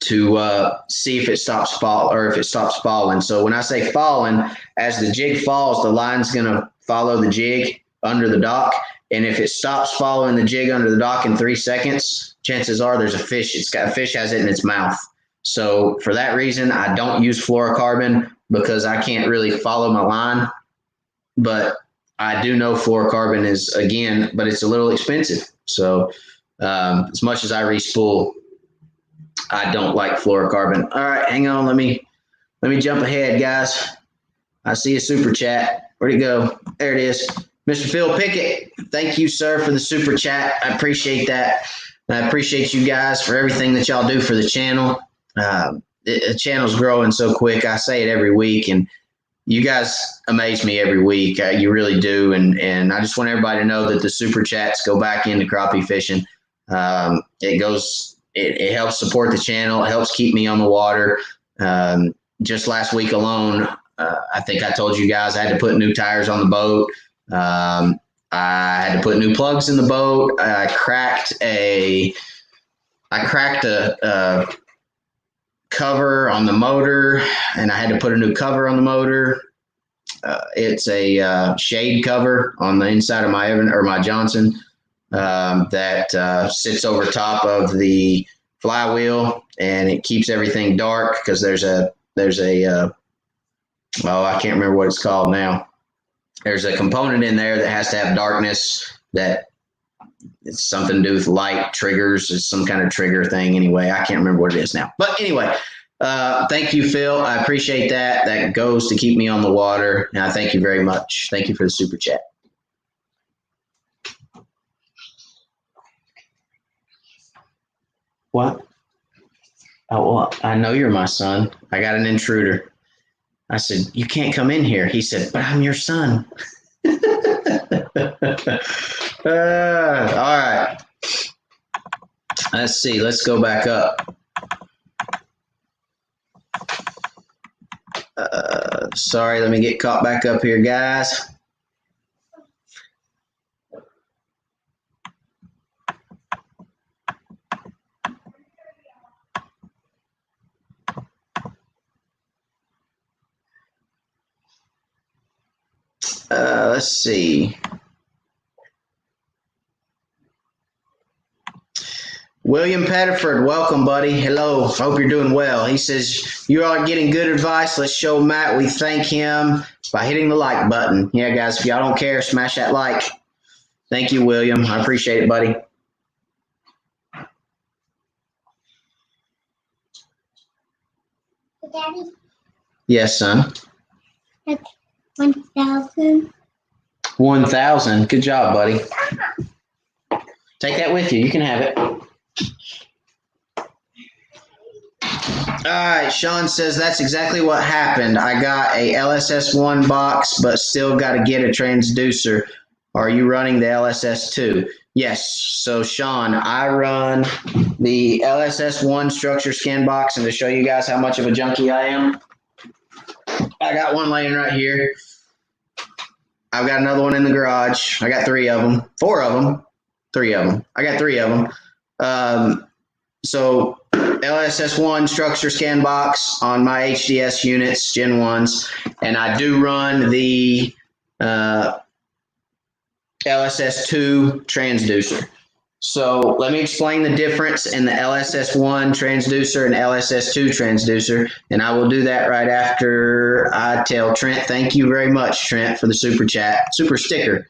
to see if it stops falling. So when I say falling, as the jig falls, the line's going to follow the jig under the dock. And if it stops following the jig under the dock in 3 seconds, chances are there's a fish. A fish has it in its mouth. So for that reason, I don't use fluorocarbon because I can't really follow my line. But I do know fluorocarbon is, again, but it's a little expensive. So as much as I respool, I don't like fluorocarbon. All right, hang on. Let me jump ahead, guys. I see a super chat. Where'd it go? There it is. Mr. Phil Pickett, thank you, sir, for the super chat. I appreciate that. And I appreciate you guys for everything that y'all do for the channel. The channel's growing so quick. I say it every week, and you guys amaze me every week. You really do. And I just want everybody to know that the super chats go back into crappie fishing. It helps support the channel. It helps keep me on the water. Just last week alone, I think I told you guys I had to put new tires on the boat. I had to put new plugs in the boat. I cracked a cover on the motor, and I had to put a new cover on the motor. It's a shade cover on the inside of my Johnson that sits over top of the flywheel, and it keeps everything dark because there's a I can't remember what it's called now. There's a component in there that has to have darkness, that it's something to do with light triggers. It's some kind of trigger thing. Anyway, I can't remember what it is now. But anyway, thank you, Phil. I appreciate that. That goes to keep me on the water. And I thank you very much. Thank you for the super chat. What? Oh, well, I know you're my son. I got an intruder. I said, you can't come in here. He said, but I'm your son. All right. Let's see. Let's go back up. Sorry, let me get caught back up here, guys. Let's see. William Pettiford, welcome, buddy. Hello. Hope you're doing well. He says, you are getting good advice. Let's show Matt we thank him by hitting the like button. Yeah, guys, if y'all don't care, smash that like. Thank you, William. I appreciate it, buddy. Daddy? Yes, son. That's 1,000. 1,000. Good job, buddy. Take that with you. You can have it. All right. Sean says that's exactly what happened. I got a LSS1 box, but still got to get a transducer. Are you running the LSS2? Yes. So, Sean, I run the LSS1 structure scan box, and to show you guys how much of a junkie I am, I got one laying right here. I've got another one in the garage. I got 3 of them. 4 of them. 3 of them. I got 3 of them. So LSS1 structure scan box on my HDS units, Gen 1s. And I do run the LSS2 transducer. So let me explain the difference in the LSS1 transducer and LSS2 transducer, and I will do that right after I tell Trent. Thank you very much, Trent, for the super chat, super sticker.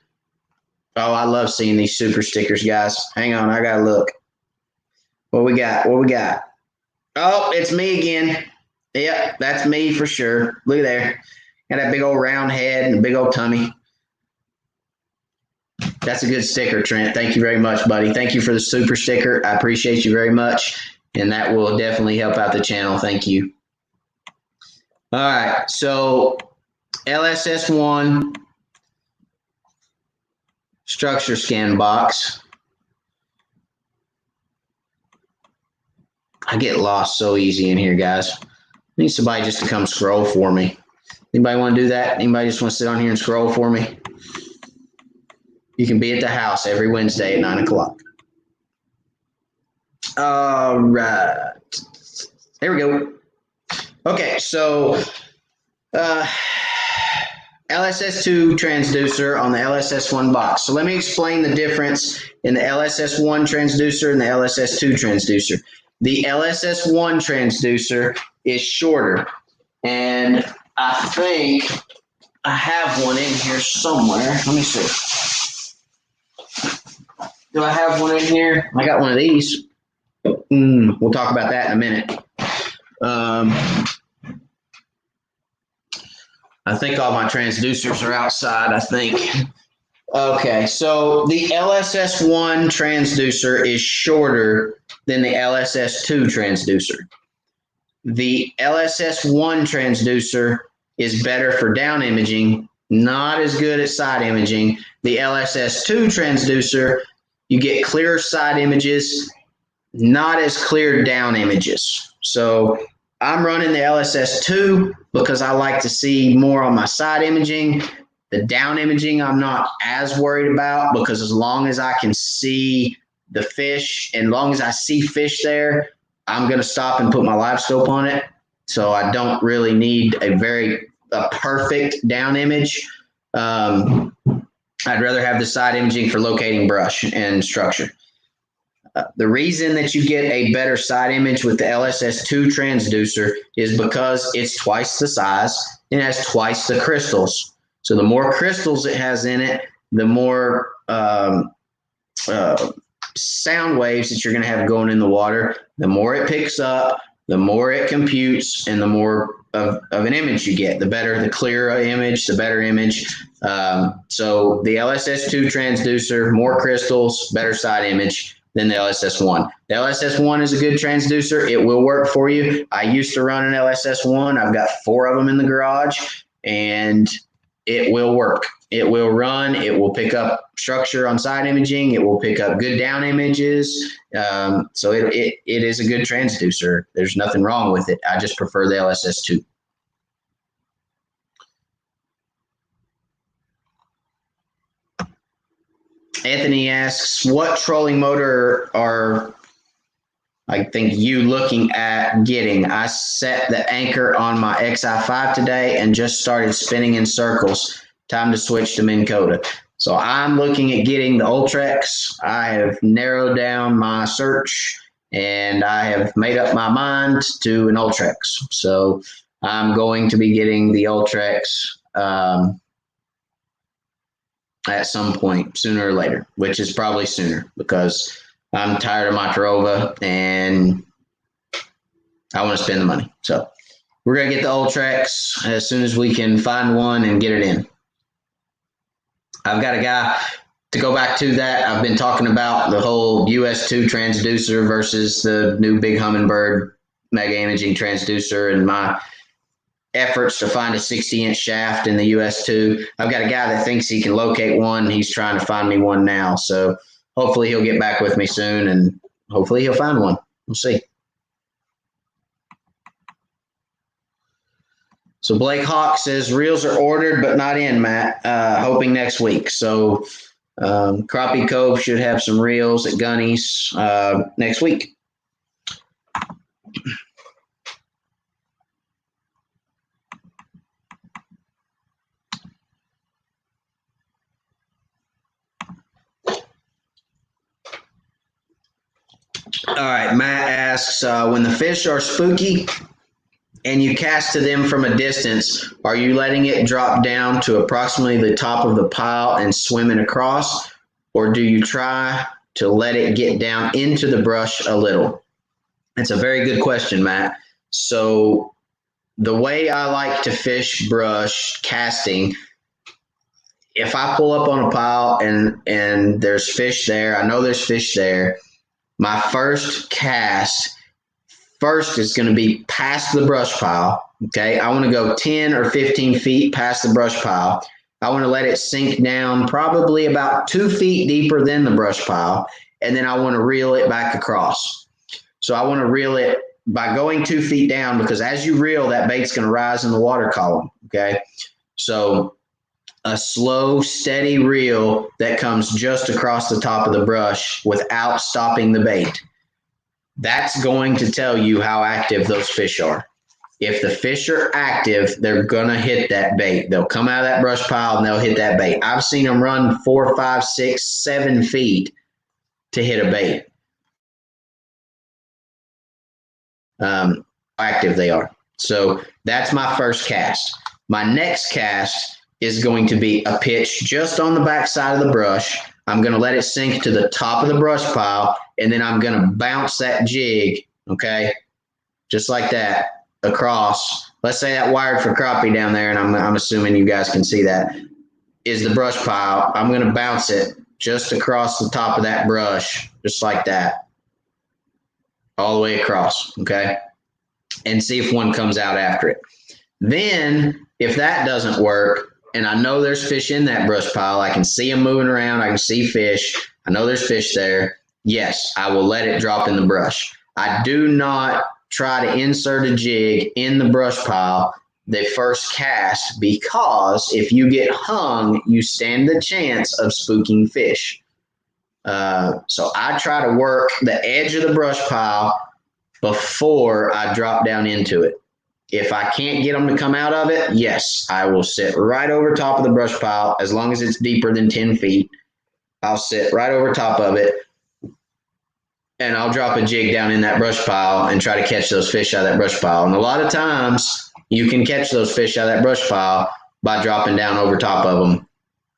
Oh, I love seeing these super stickers, guys. Hang on, I gotta look. What we got? What we got? Oh, it's me again. Yep, that's me for sure. Look at there. Got that big old round head and a big old tummy. That's a good sticker, Trent. Thank you very much, buddy. Thank you for the super sticker. I appreciate you very much, and that will definitely help out the channel. Thank you. All right, so LSS1 structure scan box. I get lost so easy in here, guys. I need somebody just to come scroll for me. Anybody want to do that? Anybody just want to sit on here and scroll for me? You can be at the house every Wednesday at 9 o'clock. All right. There we go. Okay, so LSS2 transducer on the LSS1 box. So let me explain the difference in the LSS1 transducer and the LSS2 transducer. The LSS1 transducer is shorter, and I think I have one in here somewhere. Let me see. Do I have one in here? I got one of these. We'll talk about that in a minute. I think all my transducers are outside, I think. Okay, so the LSS1 transducer is shorter than the LSS2 transducer. The LSS1 transducer is better for down imaging, not as good at side imaging. The LSS2 transducer, you get clearer side images, not as clear down images. So I'm running the LSS2 because I like to see more on my side imaging. The down imaging I'm not as worried about, because as long as I can see the fish and as long as I see fish there, I'm going to stop and put my live scope on it. So I don't really need a perfect down image. I'd rather have the side imaging for locating brush and structure. The reason that you get a better side image with the LSS2 transducer is because it's twice the size and it has twice the crystals. So the more crystals it has in it, the more sound waves that you're going to have going in the water, the more it picks up, the more it computes, and the more of an image you get. The better, the clearer image, the better image. So the LSS2 transducer, more crystals, better side image than the LSS1. The LSS1 is a good transducer. It will work for you. I used to run an LSS1. I've got 4 of them in the garage, and it will work. It will run. It will pick up structure on side imaging. It will pick up good down images. So it is a good transducer. There's nothing wrong with it. I just prefer the LSS2. Anthony asks, what trolling motor are I think you looking at getting? I set the anchor on my XI5 today and just started spinning in circles. Time to switch to Minn Kota. So I'm looking at getting the Ultrex. I have narrowed down my search and I have made up my mind to an Ultrex. So I'm going to be getting the Ultrex at some point, sooner or later, which is probably sooner, because I'm tired of my Tarova and I want to spend the money. So we're going to get the Ultrex as soon as we can find one and get it in. I've got a guy, to go back to that, I've been talking about the whole US2 transducer versus the new Big Humminbird mega imaging transducer and my efforts to find a 60-inch shaft in the US2. I've got a guy that thinks he can locate one. He's trying to find me one now. So hopefully he'll get back with me soon, and hopefully he'll find one. We'll see. So Blake Hawk says reels are ordered but not in, Matt. Hoping next week. So Crappie Cove should have some reels at Gunny's next week. All right, Matt asks, when the fish are spooky and you cast to them from a distance, are you letting it drop down to approximately the top of the pile and swimming across, or do you try to let it get down into the brush a little? That's a very good question, Matt. So the way I like to fish brush casting, if I pull up on a pile and there's fish there, I know there's fish there. My first cast is going to be past the brush pile. Okay, I want to go 10 or 15 feet past the brush pile. I want to let it sink down probably about 2 feet deeper than the brush pile, and then I want to reel it back across. So I want to reel it by going 2 feet down, because as you reel, that bait's going to rise in the water column. Okay, so a slow, steady reel that comes just across the top of the brush without stopping the bait. That's going to tell you how active those fish are. If the fish are active, they're going to hit that bait. They'll come out of that brush pile and they'll hit that bait. I've seen them run 4, 5, 6, 7 feet to hit a bait. Active they are. So that's my first cast. My next cast is going to be a pitch just on the back side of the brush. I'm going to let it sink to the top of the brush pile, and then I'm going to bounce that jig, okay, just like that, across. Let's say that wired for crappie down there, and I'm assuming you guys can see that, is the brush pile. I'm going to bounce it just across the top of that brush, just like that, all the way across, okay, and see if one comes out after it. Then, if that doesn't work, and I know there's fish in that brush pile, I can see them moving around, I can see fish, I know there's fish there, yes, I will let it drop in the brush. I do not try to insert a jig in the brush pile the first cast, because if you get hung, you stand the chance of spooking fish. So I try to work the edge of the brush pile before I drop down into it. If I can't get them to come out of it, yes, I will sit right over top of the brush pile. As long as it's deeper than 10 feet, I'll sit right over top of it, and I'll drop a jig down in that brush pile and try to catch those fish out of that brush pile. And a lot of times you can catch those fish out of that brush pile by dropping down over top of them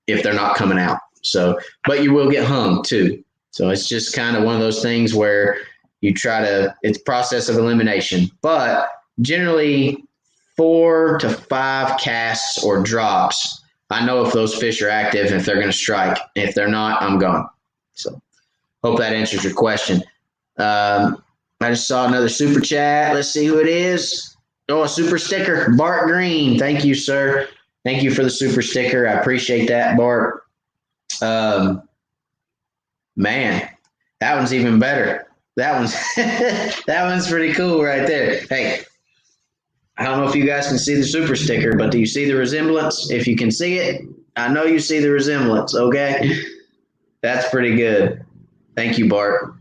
if they're not coming out. So, but you will get hung too. So it's just kind of one of those things where you try to, it's process of elimination. But generally 4 to 5 casts or drops, I know if those fish are active, if they're going to strike. If they're not, I'm gone. So hope that answers your question. I just saw another super chat. Let's see who it is. Oh, a super sticker. Bart Green. Thank you, sir. Thank you for the super sticker. I appreciate that, Bart. Man, that one's even better. That one's pretty cool right there. Hey, I don't know if you guys can see the super sticker, but do you see the resemblance? If you can see it, I know you see the resemblance, okay? That's pretty good. Thank you, Bart.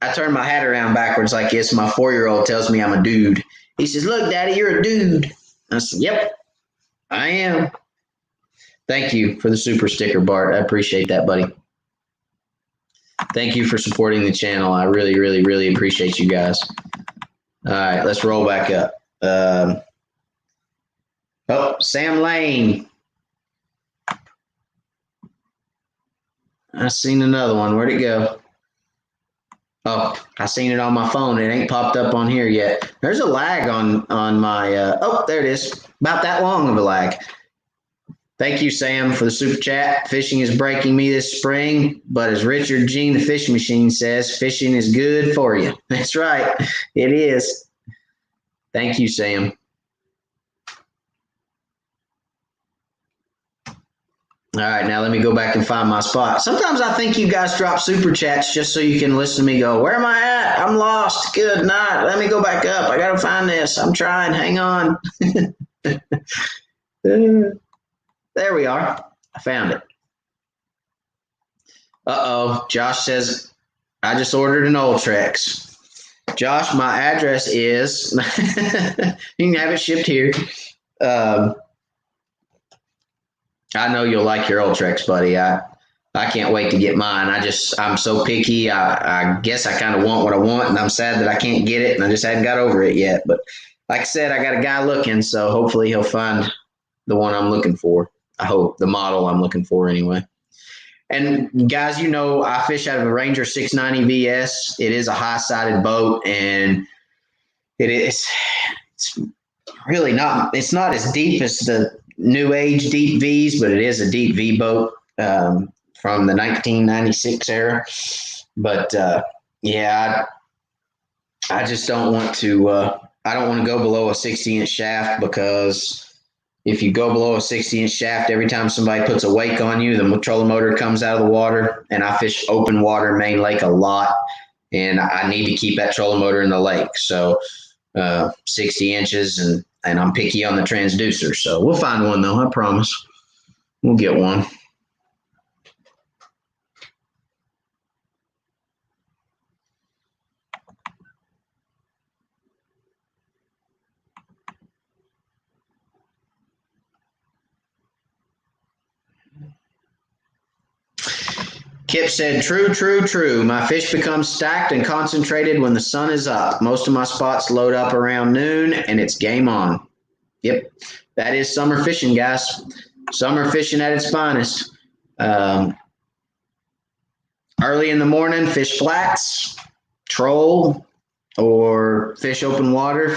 I turned my hat around backwards like this. My 4-year-old tells me I'm a dude. He says, "Look, Daddy, you're a dude." I said, "Yep, I am." Thank you for the super sticker, Bart. I appreciate that, buddy. Thank you for supporting the channel. I really, really, really appreciate you guys. All right, let's roll back up. Sam Lane. I seen another one. Where'd it go? Oh, I seen it on my phone. It ain't popped up on here yet. There's a lag on my. Oh, there it is. About that long of a lag. Thank you, Sam, for the super chat. Fishing is breaking me this spring, but as Richard Jean, the fishing machine, says, fishing is good for you. That's right. It is. Thank you, Sam. All right, now let me go back and find my spot. Sometimes I think you guys drop super chats just so you can listen to me go, where am I at? I'm lost. Good night. Let me go back up. I got to find this. I'm trying. Hang on. There we are. I found it. Uh-oh. Josh says, I just ordered an Ultrex. Josh, my address is, you can have it shipped here. I know you'll like your Ultrex, buddy. I can't wait to get mine. I'm so picky. I guess I kind of want what I want, and I'm sad that I can't get it, and I just hadn't got over it yet. But like I said, I got a guy looking, so hopefully he'll find the one I'm looking for. I hope the model I'm looking for anyway. And guys, I fish out of a Ranger 690 VS. It is a high-sided boat, and it's really not. It's not as deep as the new age deep V's, but it is a deep V boat from the 1996 era. But yeah, I just don't want to. I don't want to go below a 60-inch shaft, because if you go below a 60-inch shaft, every time somebody puts a wake on you, the trolling motor comes out of the water. And I fish open water main lake a lot, and I need to keep that trolling motor in the lake. So 60 inches, and I'm picky on the transducer. So we'll find one, though. I promise. We'll get one. Kip said, true, true, true. My fish become stacked and concentrated when the sun is up. Most of my spots load up around noon, and it's game on. Yep, that is summer fishing, guys. Summer fishing at its finest. Early in the morning, fish flats, troll, or fish open water, or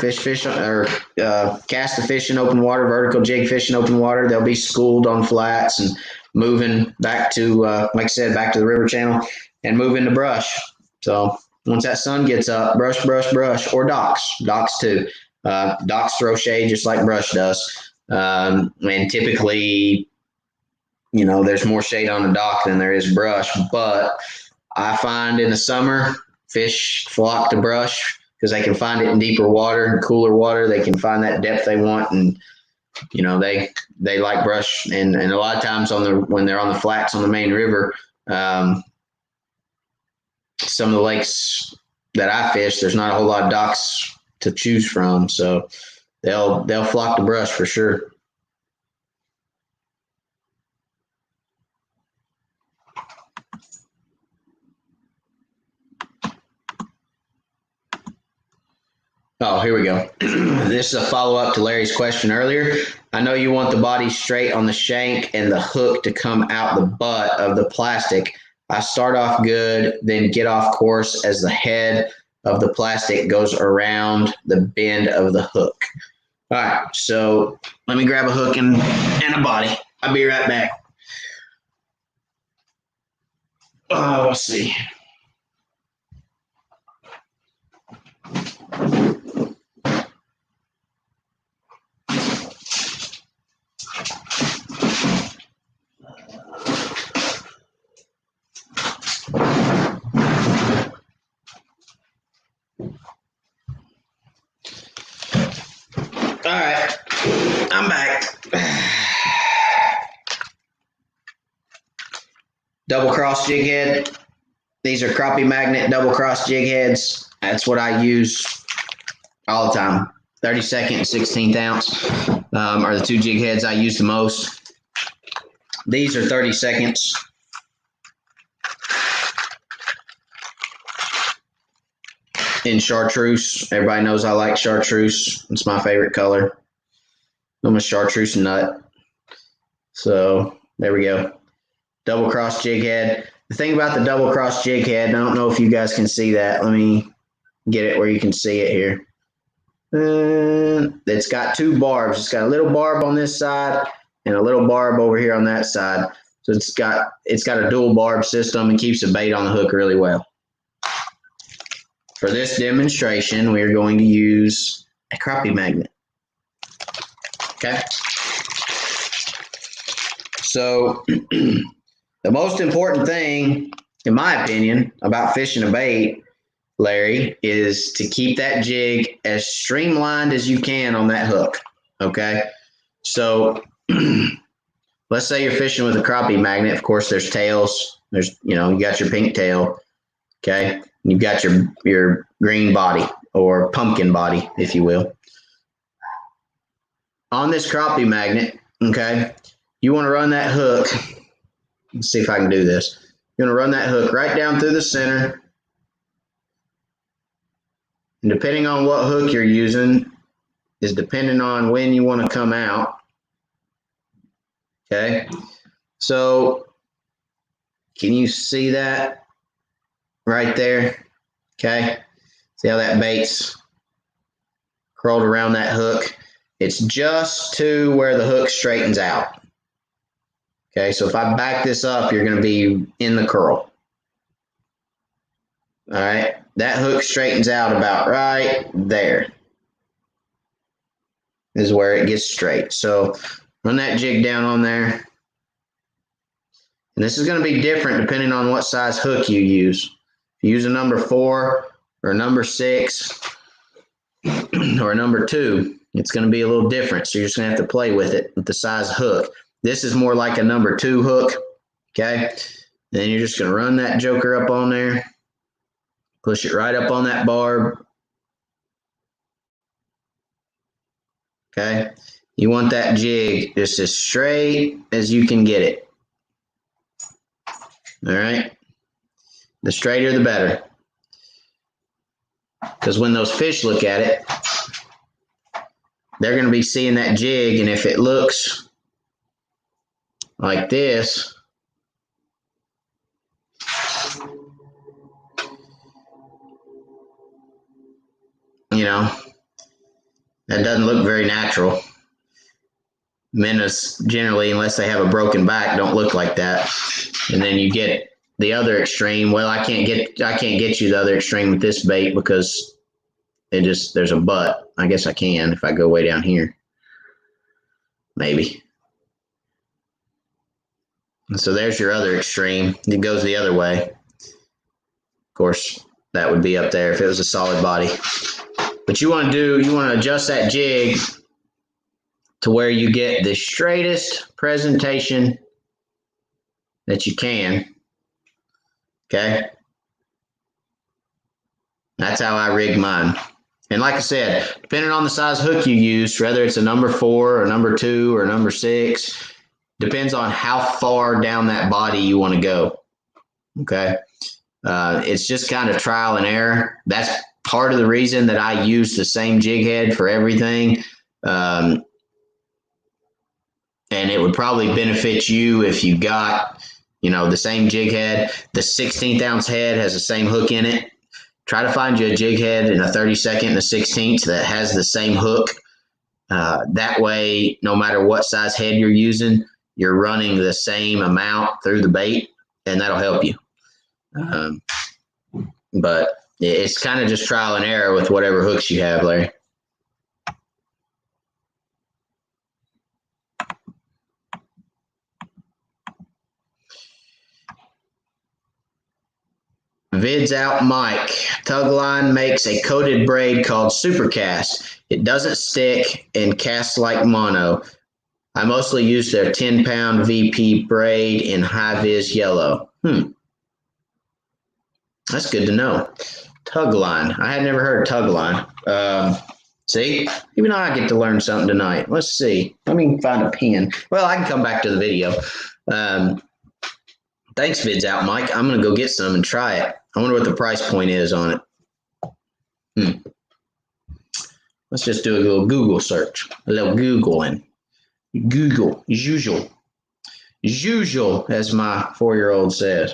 cast the fish in open water, vertical jig fish in open water. They'll be schooled on flats and moving back to, like I said, back to the river channel and move into brush. So once that sun gets up, brush, brush, brush, or docks too. Docks throw shade just like brush does. And typically, there's more shade on the dock than there is brush. But I find in the summer, fish flock to brush because they can find it in deeper water and cooler water. They can find that depth they want, and they like brush. And a lot of times when they're on the flats on the main river, some of the lakes that I fish, there's not a whole lot of docks to choose from, so they'll flock to brush for sure. Oh, here we go. This is a follow-up to Larry's question earlier. I know you want the body straight on the shank and the hook to come out the butt of the plastic. I start off good, then get off course as the head of the plastic goes around the bend of the hook. All right, so let me grab a hook and a body. I'll be right back. Let's see. All right, I'm back. Double cross jig head. These are crappie magnet double cross jig heads. That's what I use all the time. 32nd and 16th ounce are the two jig heads I use the most. These are 32nds. In chartreuse. Everybody knows I like chartreuse. It's my favorite color. I'm a chartreuse nut. So there we go. Double cross jig head. The thing about the double cross jig head, and I don't know if you guys can see that. Let me get it where you can see it here. It's got two barbs. It's got a little barb on this side and a little barb over here on that side. So it's got a dual barb system and keeps the bait on the hook really well. For this demonstration, we are going to use a crappie magnet. Okay. So the most important thing, in my opinion, about fishing a bait, Larry, is to keep that jig as streamlined as you can on that hook. Okay. So let's say you're fishing with a crappie magnet. Of course, there's tails. There's, you got your pink tail. Okay. You've got your green body or pumpkin body, if you will. On this crappie magnet, okay, you want to run that hook Let's see if I can do this. You're going to run that hook right down through the center. And depending on what hook you're using is depending on when you want to come out. Okay. So can you see that right there? Okay. See how that bait's curled around that hook? It's just to where the hook straightens out. Okay, so if I back this up, you're going to be in the curl. All right, that hook straightens out about right there. This is where it gets straight. So run that jig down on there. And this is going to be different depending on what size hook you use. If you use a number 4 or a number 6 or a number 2, it's going to be a little different. So you're just going to have to play with it with the size hook. This is more like a number 2 hook. Okay. Then you're just going to run that joker up on there. Push it right up on that barb. Okay. You want that jig just as straight as you can get it. All right. The straighter, the better. Because when those fish look at it, they're going to be seeing that jig. And if it looks like this, you know, that doesn't look very natural. Minnows generally, unless they have a broken back, don't look like that. And then you get the other extreme. Well, I can't get you the other extreme with this bait because there's a butt. I guess I can if I go way down here. Maybe. And so there's your other extreme. It goes the other way. Of course, that would be up there if it was a solid body. But you want to adjust that jig to where you get the straightest presentation that you can. Okay? That's how I rig mine. And like I said, depending on the size hook you use, whether it's a number 4 or number 2 or number 6, depends on how far down that body you want to go. Okay? It's just kind of trial and error. That's part of the reason that I use the same jig head for everything. And it would probably benefit you if you got, the same jig head. The 16th ounce head has the same hook in it. Try to find you a jig head in a 32nd and a 16th that has the same hook. That way, no matter what size head you're using, you're running the same amount through the bait, and that'll help you. But it's kind of just trial and error with whatever hooks you have, Larry. Vids out Mike. Tugline makes a coated braid called Supercast. It doesn't stick and casts like mono. I mostly use their 10-pound VP braid in high-vis yellow. That's good to know. Tugline. I had never heard of Tugline. See? Even I get to learn something tonight. Let's see. Let me find a pen. Well, I can come back to the video. Thanks, Vids out, Mike. I'm going to go get some and try it. I wonder what the price point is on it. Let's just do a little Google search. A little Googling. Google, as usual. As usual, as my 4-year-old says.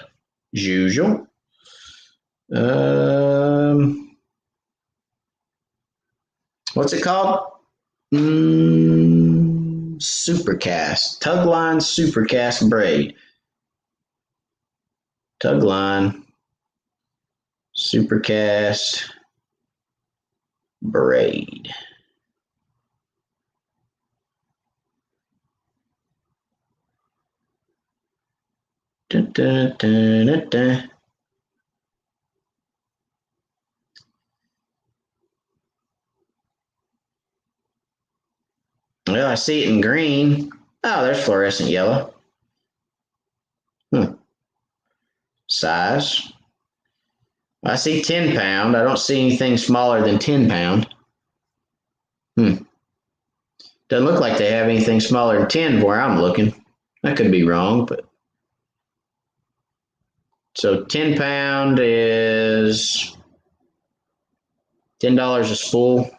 As usual. What's it called? Supercast. Tugline Supercast braid. Tugline Supercast braid. Dun, dun, dun, dun, dun. Well, I see it in green. Oh, there's fluorescent yellow. Size. I see 10 pound. I don't see anything smaller than 10 pound. Doesn't look like they have anything smaller than 10 where I'm looking. I could be wrong, but So 10 pound is $10 a spool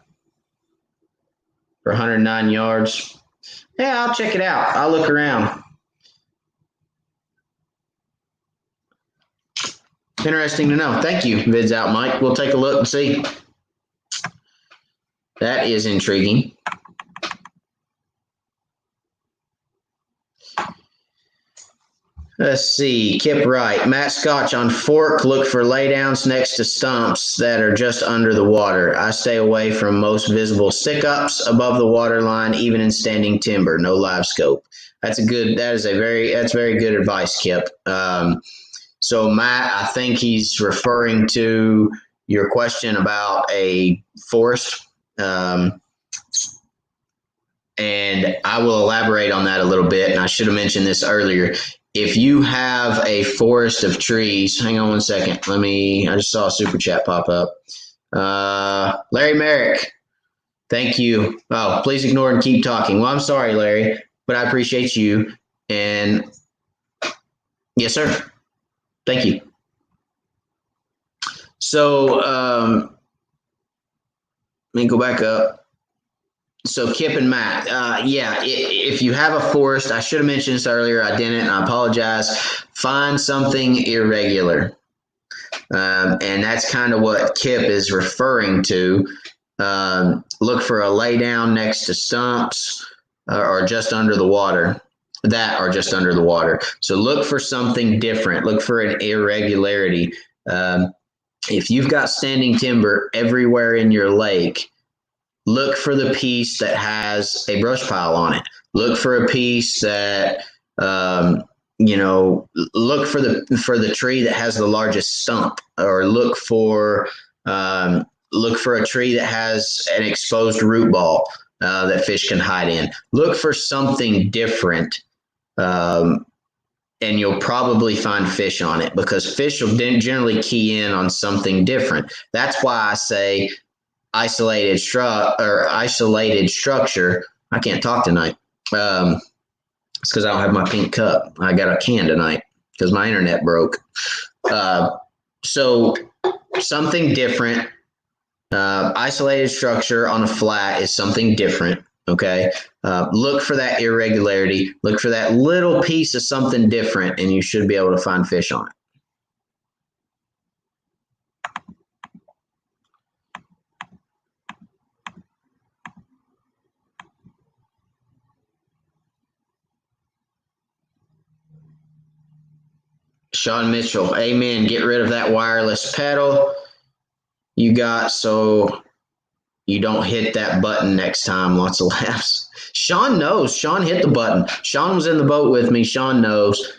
for 109 yards. Yeah, I'll check it out. I'll look around. Interesting to know. Thank you, Vids Out Mike. We'll take a look and see. That is intriguing. Let's see. Kip Wright. Matt Scotch on fork. Look for laydowns next to stumps that are just under the water. I stay away from most visible stick-ups above the water line, even in standing timber. No live scope. That's very good advice, Kip. So Matt, I think he's referring to your question about a forest. And I will elaborate on that a little bit. And I should have mentioned this earlier. If you have a forest of trees, hang on 1 second. I just saw a super chat pop up. Larry Merrick, thank you. Oh, please ignore and keep talking. Well, I'm sorry, Larry, but I appreciate you. And yes, sir. Thank you. So let me go back up. So Kip and Matt, if you have a forest, I should have mentioned this earlier. I didn't, and I apologize. Find something irregular. And that's kind of what Kip is referring to. Look for a laydown next to stumps or just under the water. So look for something different. Look for an irregularity. If you've got standing timber everywhere in your lake, look for the piece that has a brush pile on it. Look for a piece that, look for the tree that has the largest stump, or look for a tree that has an exposed root ball that fish can hide in. Look for something different, and you'll probably find fish on it, because fish will generally key in on something different. That's why I say isolated structure. I can't talk tonight. It's because I don't have my pink cup. I got a can tonight because my internet broke. So something different. Isolated structure on a flat is something different. Okay. Look for that irregularity. Look for that little piece of something different, and you should be able to find fish on it. Sean Mitchell, amen. Get rid of that wireless pedal you got so you don't hit that button next time. Lots of laughs. Sean knows. Sean hit the button. Sean was in the boat with me. Sean knows.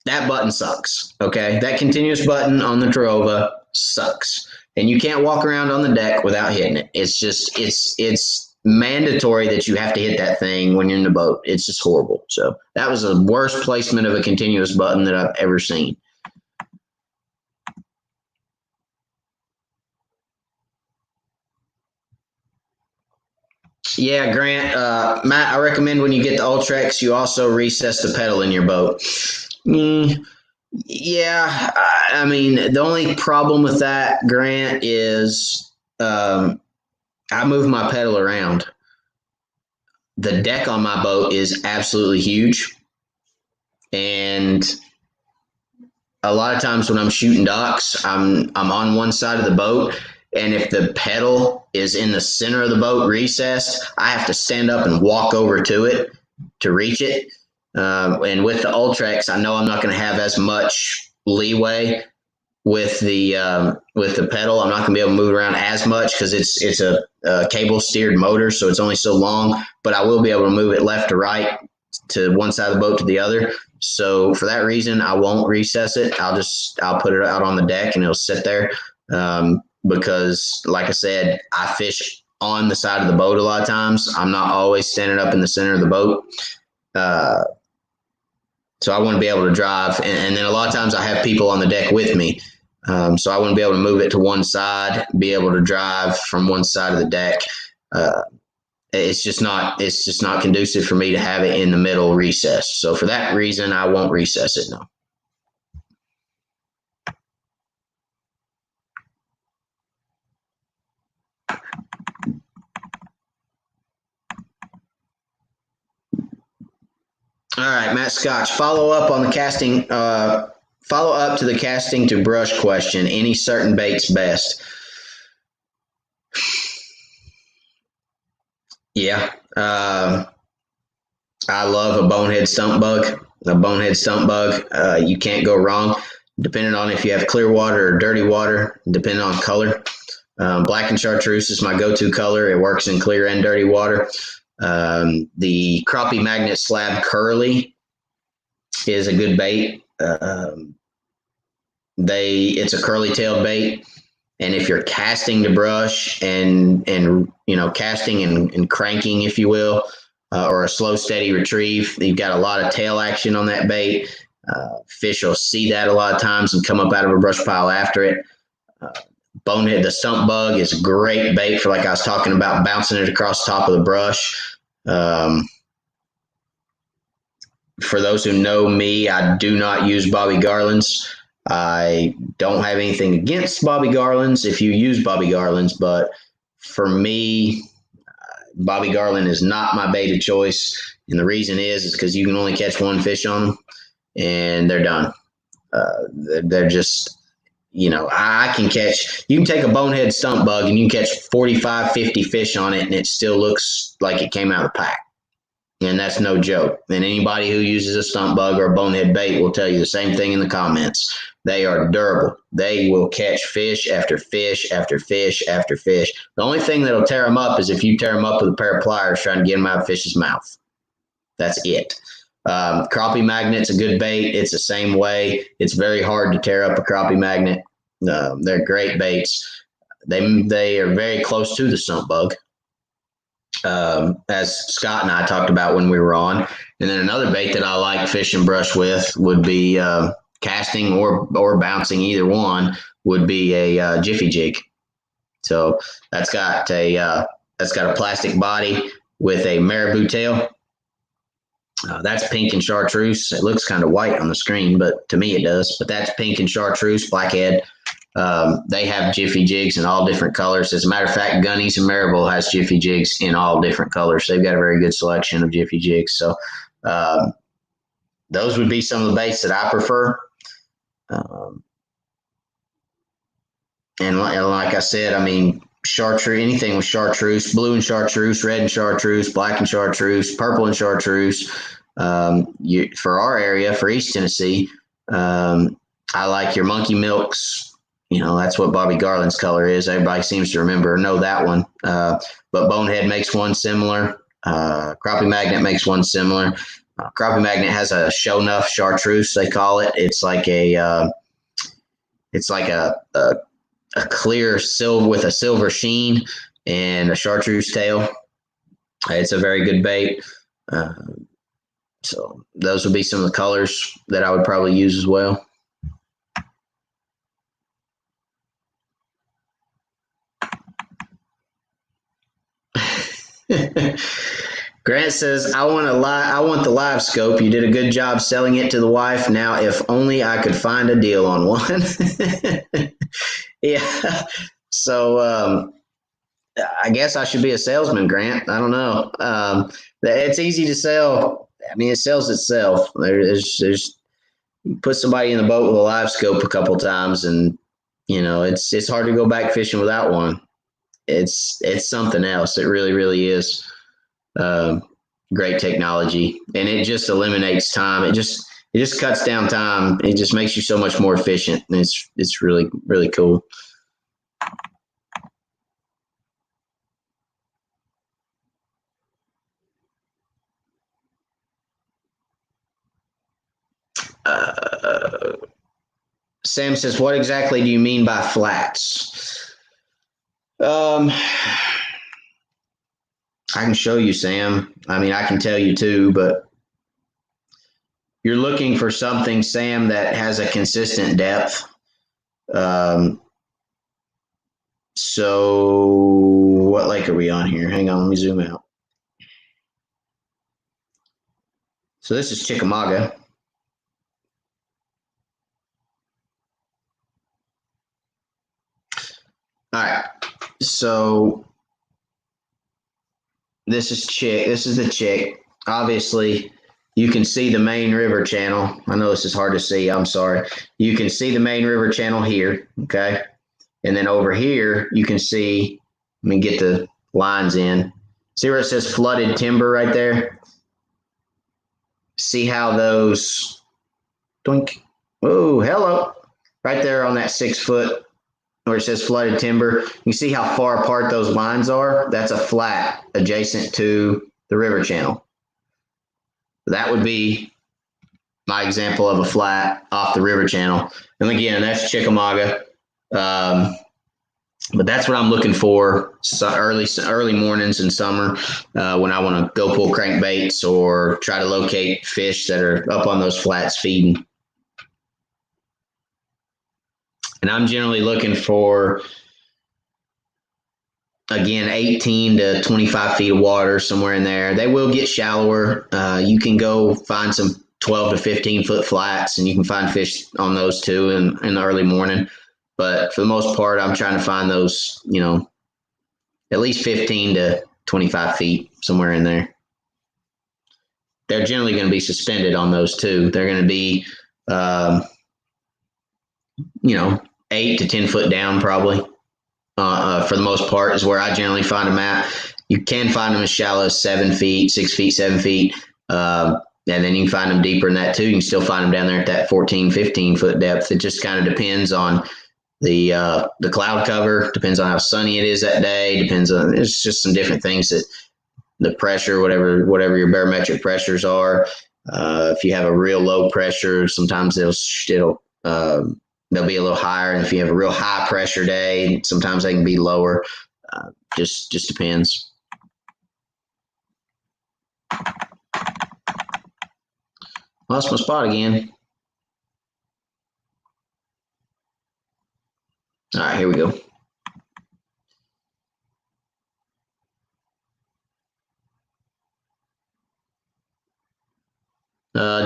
That button sucks, okay? That continuous button on the Terova sucks. And you can't walk around on the deck without hitting it. It's mandatory that you have to hit that thing when you're in the boat. It's just horrible. So that was the worst placement of a continuous button that I've ever seen. Yeah, Grant, Matt, I recommend when you get the Ultrex, you also recess the pedal in your boat. Yeah, I mean, the only problem with that, Grant, is I move my pedal around. The deck on my boat is absolutely huge. And a lot of times when I'm shooting docks, I'm on one side of the boat. And if the pedal is in the center of the boat recessed, I have to stand up and walk over to it to reach it. And with the Ultrex, I know I'm not going to have as much leeway with the pedal. I'm not going to be able to move around as much because it's a cable steered motor, so it's only so long. But I will be able to move it left to right, to one side of the boat to the other. So for that reason, I won't recess it. I'll put it out on the deck and it'll sit there. Because like I said, I fish on the side of the boat a lot of times. I'm not always standing up in the center of the boat. So I want to be able to drive. And then a lot of times I have people on the deck with me. So I want to be able to move it to one side, be able to drive from one side of the deck. It's just not conducive for me to have it in the middle recess. So for that reason, I won't recess it, no. All right, Matt Scotch. Follow up on the casting. Follow up to the casting to brush question. Any certain baits best? Yeah. I love a bonehead stump bug. A bonehead stump bug. You can't go wrong. Depending on if you have clear water or dirty water, depending on color. Black and chartreuse is my go-to color. It works in clear and dirty water. The crappie magnet slab curly is a good bait. It's a curly tailed bait, and if you're casting to brush and casting and cranking, if you will, or a slow steady retrieve, you've got a lot of tail action on that bait. Fish will see that a lot of times and come up out of a brush pile after it. Bonehead, the stump bug, is a great bait for, like I was talking about, bouncing it across the top of the brush. For those who know me, I do not use Bobby Garlands. I don't have anything against Bobby Garlands if you use Bobby Garlands, but for me, Bobby Garland is not my bait of choice. And the reason is because you can only catch one fish on them and they're done. They're just, I can catch, you can take a bonehead stump bug and you can catch 45, 50 fish on it and it still looks like it came out of the pack. And that's no joke. And anybody who uses a stump bug or a bonehead bait will tell you the same thing in the comments. They are durable. They will catch fish after fish after fish after fish. The only thing that'll tear them up is if you tear them up with a pair of pliers trying to get them out of fish's mouth. That's it. Crappie magnet's a good bait. It's the same way. It's very hard to tear up a crappie magnet. They're great baits. They are very close to the stump bug. As Scott and I talked about when we were on. And then another bait that I like fish and brush with would be casting or bouncing, either one, would be a jiffy jig. So that's got a plastic body with a marabou tail. That's pink and chartreuse. It looks kind of white on the screen, but to me it does. But that's pink and chartreuse, blackhead. They have jiffy jigs in all different colors. As a matter of fact, Gunny's and Maribel has jiffy jigs in all different colors. They've got a very good selection of jiffy jigs. So those would be some of the baits that I prefer. And like I said, I mean, chartreuse, anything with chartreuse, blue and chartreuse, red and chartreuse, black and chartreuse, purple and chartreuse. For our area, for East Tennessee, I like your monkey milks. That's what Bobby Garland's color is. Everybody seems to remember or know that one. But Bonehead makes one similar. Crappie Magnet makes one similar. Crappie Magnet has a show enough chartreuse, they call it. It's like a clear silver with a silver sheen and a chartreuse tail. It's a very good bait. So those would be some of the colors that I would probably use as well. Grant says, I want the live scope. You did a good job selling it to the wife. Now, if only I could find a deal on one. Yeah. So I guess I should be a salesman, Grant. I don't know. It's easy to sell. I mean, it sells itself. There's you put somebody in the boat with a live scope a couple times, and it's hard to go back fishing without one. It's something else. It really, really is. Great technology, and it just eliminates time. It just cuts down time. It just makes you so much more efficient, and it's really, really cool. Sam says, what exactly do you mean by flats? I can show you, Sam. I mean, I can tell you too, but you're looking for something, Sam, that has a consistent depth. So what lake are we on here? Hang on, let me zoom out. So this is Chickamauga. All right. So this is the Chick. Obviously, you can see the main river channel. I know this is hard to see. I'm sorry. You can see the main river channel here. Okay. And then over here, you can see, let me get the lines in. See where it says flooded timber right there? See how those, doink, oh, hello. Right there on that 6 foot where it says flooded timber. You see how far apart those lines are? That's a flat adjacent to the river channel. That would be my example of a flat off the river channel. And again, that's Chickamauga. But that's what I'm looking for early mornings in summer when I want to go pull crankbaits or try to locate fish that are up on those flats feeding. And I'm generally looking for, again, 18 to 25 feet of water, somewhere in there. They will get shallower. You can go find some 12 to 15 foot flats, and you can find fish on those too in the early morning. But for the most part, I'm trying to find those, at least 15 to 25 feet, somewhere in there. They're generally going to be suspended on those too. They're going to be, 8 to 10 foot down probably. For the most part is where I generally find them at. You can find them as shallow as 7 feet, 6 feet, 7 feet. And then you can find them deeper than that too. You can still find them down there at that 14, 15 foot depth. It just kind of depends on the cloud cover, depends on how sunny it is that day, depends on, it's just some different things that the pressure, whatever your barometric pressures are. If you have a real low pressure, sometimes they'll be a little higher. And if you have a real high pressure day, sometimes they can be lower. Just depends. Lost my spot again. All right, here we go.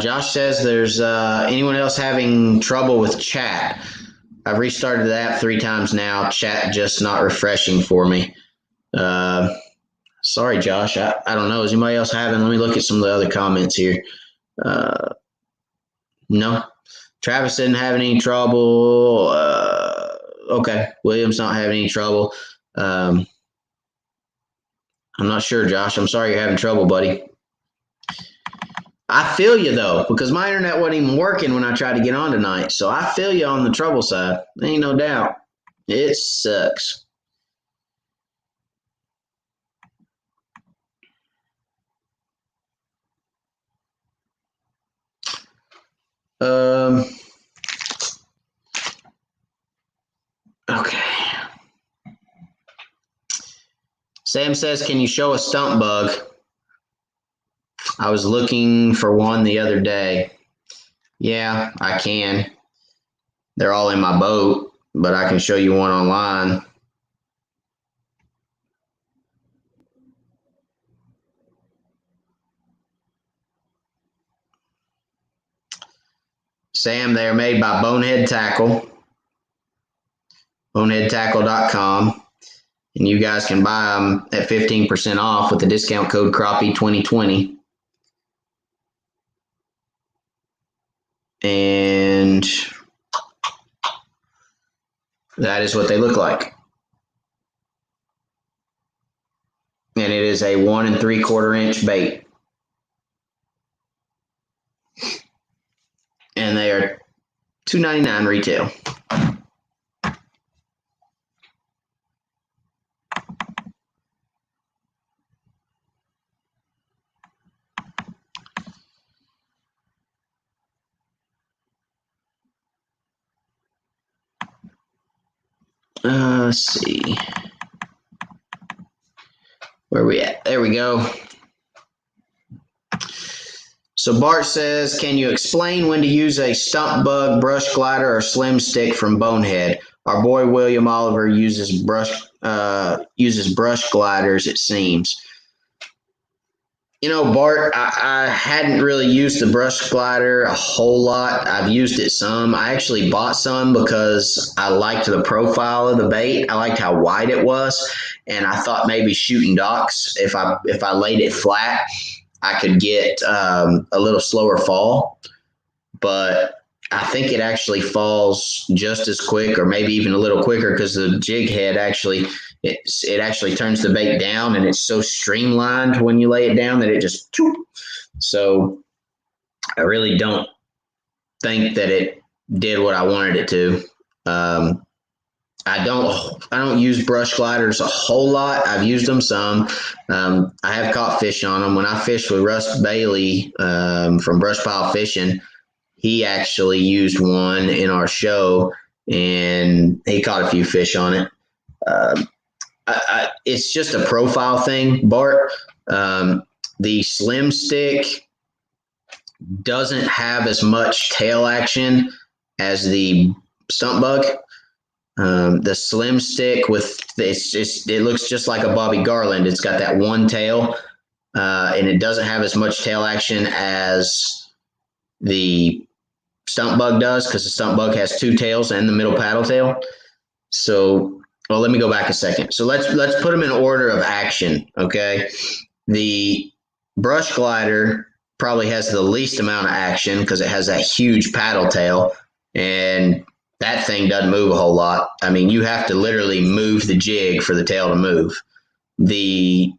Josh says there's anyone else having trouble with chat? I've restarted the app 3 times now. Chat just not refreshing for me. Sorry, Josh. I don't know. Is anybody else having? Let me look at some of the other comments here. No. Travis didn't have any trouble. Okay. William's not having any trouble. I'm not sure, Josh. I'm sorry you're having trouble, buddy. I feel you, though, because my internet wasn't even working when I tried to get on tonight. So I feel you on the trouble side. Ain't no doubt. It sucks. Okay. Sam says, can you show a stump bug? I was looking for one the other day. Yeah, I can. They're all in my boat, but I can show you one online. Sam, they're made by Bonehead Tackle, boneheadtackle.com. And you guys can buy them at 15% off with the discount code Crappie 2020. And that is what they look like. And it is a 1 3/4 inch bait. And they are $2.99 retail. Let's see. Where are we at? There we go. So Bart says, can you explain when to use a stump bug, brush glider, or slim stick from Bonehead? Our boy William Oliver uses brush gliders, it seems. Bart, I hadn't really used the brush glider a whole lot. I've used it some. I actually bought some because I liked the profile of the bait. I liked how wide it was, and I thought maybe shooting docks, if I laid it flat, I could get a little slower fall, but I think it actually falls just as quick, or maybe even a little quicker, because the jig head actually it actually turns the bait down, and it's so streamlined when you lay it down that it just. So I really don't think that it did what I wanted it to. I don't use brush gliders a whole lot. I've used them some. I have caught fish on them. When I fished with Russ Bailey from Brush Pile Fishing, he actually used one in our show, and he caught a few fish on it. It's just a profile thing, Bart. The Slim Stick doesn't have as much tail action as the Stump Bug. The Slim Stick it looks just like a Bobby Garland. It's got that one tail, and it doesn't have as much tail action as the Stump Bug does, because the Stump Bug has two tails and the middle paddle tail. So, well, let me go back a second. So let's put them in order of action. Okay, the Brush Glider probably has the least amount of action because it has that huge paddle tail, and that thing doesn't move a whole lot. I mean, you have to literally move the jig for the tail to move. The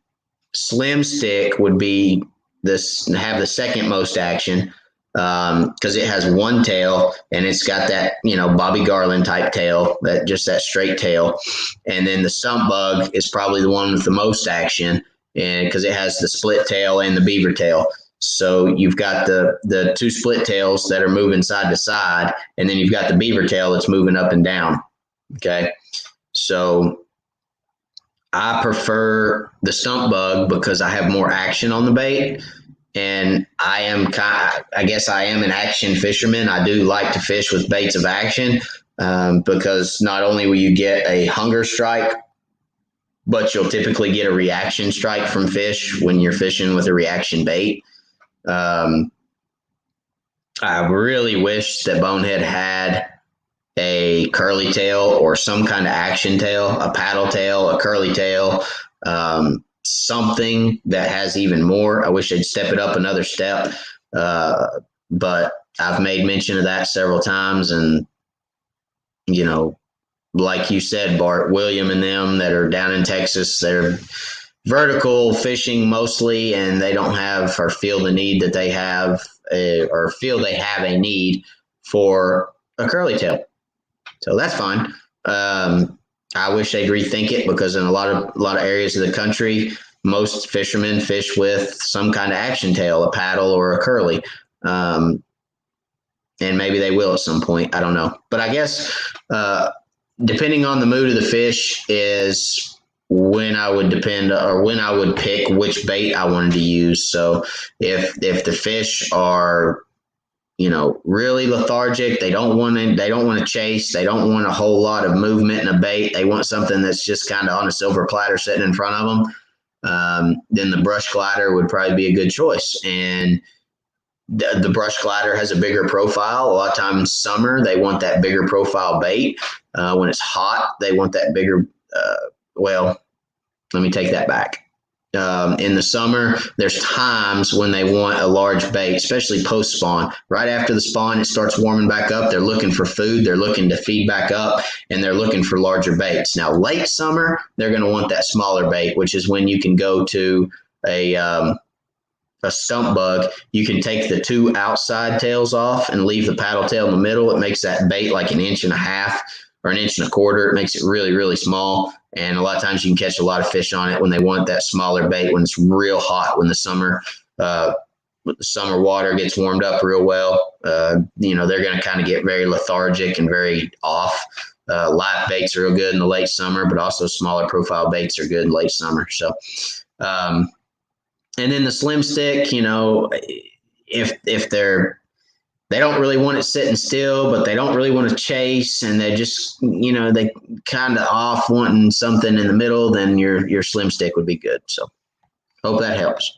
Slim Stick would be have the second most action, because it has one tail, and it's got that, Bobby Garland type tail, that straight tail. And then the Stump Bug is probably the one with the most action, and because it has the split tail and the beaver tail. So you've got the two split tails that are moving side to side, and then you've got the beaver tail that's moving up and down. Okay. So I prefer the Stump Bug because I have more action on the bait. And I guess I am an action fisherman. I do like to fish with baits of action, because not only will you get a hunger strike, but you'll typically get a reaction strike from fish when you're fishing with a reaction bait. I really wish that Bonehead had a curly tail or some kind of action tail, a paddle tail, a curly tail, something that has even more. I wish they'd step it up another step. But I've made mention of that several times. And, like you said, Bart, William and them that are down in Texas, they're vertical fishing mostly, and they don't have or feel the need that they have, or feel they have a need for a curly tail. So that's fine. I wish they'd rethink it, because in a lot of areas of the country, most fishermen fish with some kind of action tail, a paddle or a curly. And maybe they will at some point. I don't know. But I guess depending on the mood of the fish is when I would pick which bait I wanted to use. So if the fish are, really lethargic, they don't want to chase, they don't want a whole lot of movement in a bait, they want something that's just kind of on a silver platter sitting in front of them, then the Brush Glider would probably be a good choice. And the Brush Glider has a bigger profile. A lot of times in summer, they want that bigger profile bait. When it's hot, they want that bigger, well, let me take that back. In the summer, there's times when they want a large bait, especially post spawn. Right after the spawn, it starts warming back up. They're looking for food. They're looking to feed back up, and they're looking for larger baits. Now, late summer, they're going to want that smaller bait, which is when you can go to a Stump Bug. You can take the two outside tails off and leave the paddle tail in the middle. It makes that bait like 1.5 inches or 1.25 inches. It makes it really, really small. And a lot of times you can catch a lot of fish on it when they want that smaller bait, when it's real hot, when the summer water gets warmed up real well. They're going to kind of get very lethargic and very off. Live baits are real good in the late summer, but also smaller profile baits are good in late summer. So, and then the Slim Stick, if they don't really want it sitting still, but they don't really want to chase, and they just, they kind of off wanting something in the middle, then your Slim Stick would be good. So hope that helps.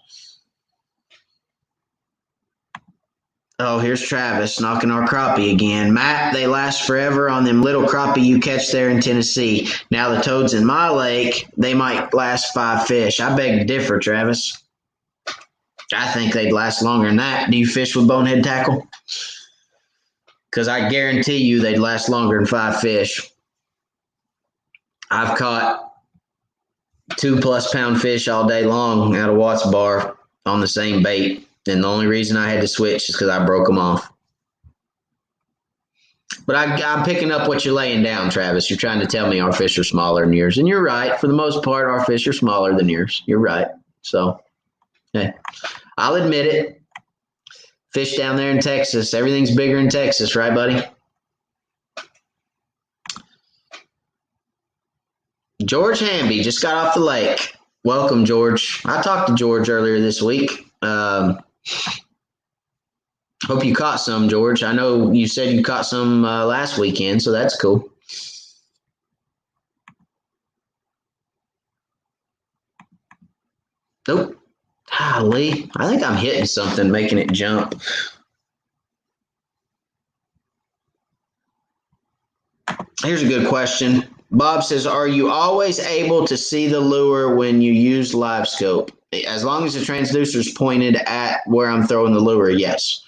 Oh, here's Travis knocking our crappie again. Matt, they last forever on them little crappie you catch there in Tennessee. Now the toads in my lake, they might last 5 fish. I beg to differ, Travis. I think they'd last longer than that. Do you fish with bonehead tackle? Because I guarantee you they'd last longer than 5 fish. I've caught 2+ pound fish all day long out of Watts Bar on the same bait. And the only reason I had to switch is because I broke them off. But I'm picking up what you're laying down, Travis. You're trying to tell me our fish are smaller than yours. And you're right. For the most part, our fish are smaller than yours. You're right. So, hey, I'll admit it. Fish down there in Texas. Everything's bigger in Texas, right, buddy? George Hamby just got off the lake. Welcome, George. I talked to George earlier this week. Hope you caught some, George. I know you said you caught some last weekend, so that's cool. Nope. Golly, I think I'm hitting something, making it jump. Here's a good question. Bob says, are you always able to see the lure when you use live scope? As long as the transducer is pointed at where I'm throwing the lure, yes.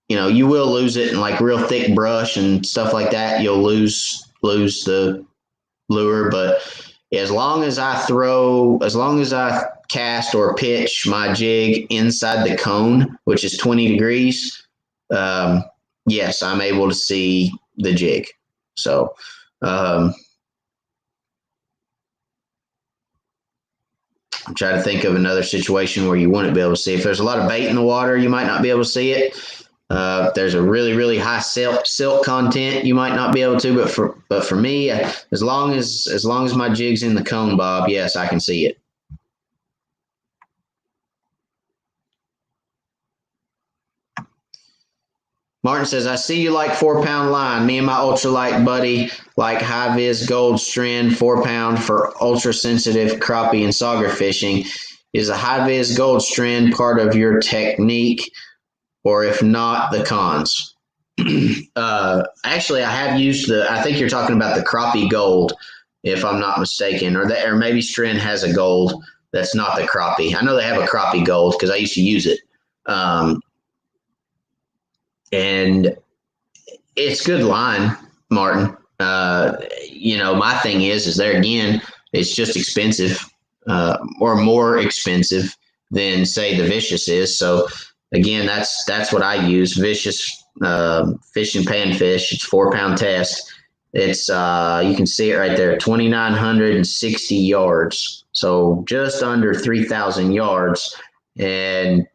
You will lose it in like real thick brush and stuff like that. You'll lose the lure, but as long as I cast or pitch my jig inside the cone, which is 20 degrees, yes, I'm able to see the jig. So, I'm trying to think of another situation where you wouldn't be able to see. If there's a lot of bait in the water, you might not be able to see it. If there's a really, really high silk content, you might not be able to. But for me, as long as my jig's in the cone, Bob, yes, I can see it. Martin says, I see you like 4-pound line. Me and my ultralight buddy like high vis gold strand 4-pound for ultra sensitive crappie and sauger fishing. Is a high vis gold strand part of your technique, or if not, the cons? Actually, I have used I think you're talking about the crappie gold, if I'm not mistaken, or maybe Stren has a gold that's not the crappie. I know they have a crappie gold because I used to use it. And it's good line, Martin. My thing is there again, it's just expensive, or more expensive than say the Vicious is. So again, that's what I use. Vicious fish and panfish. It's 4-pound test. It's you can see it right there, 2,960 yards. So just under 3,000 yards, and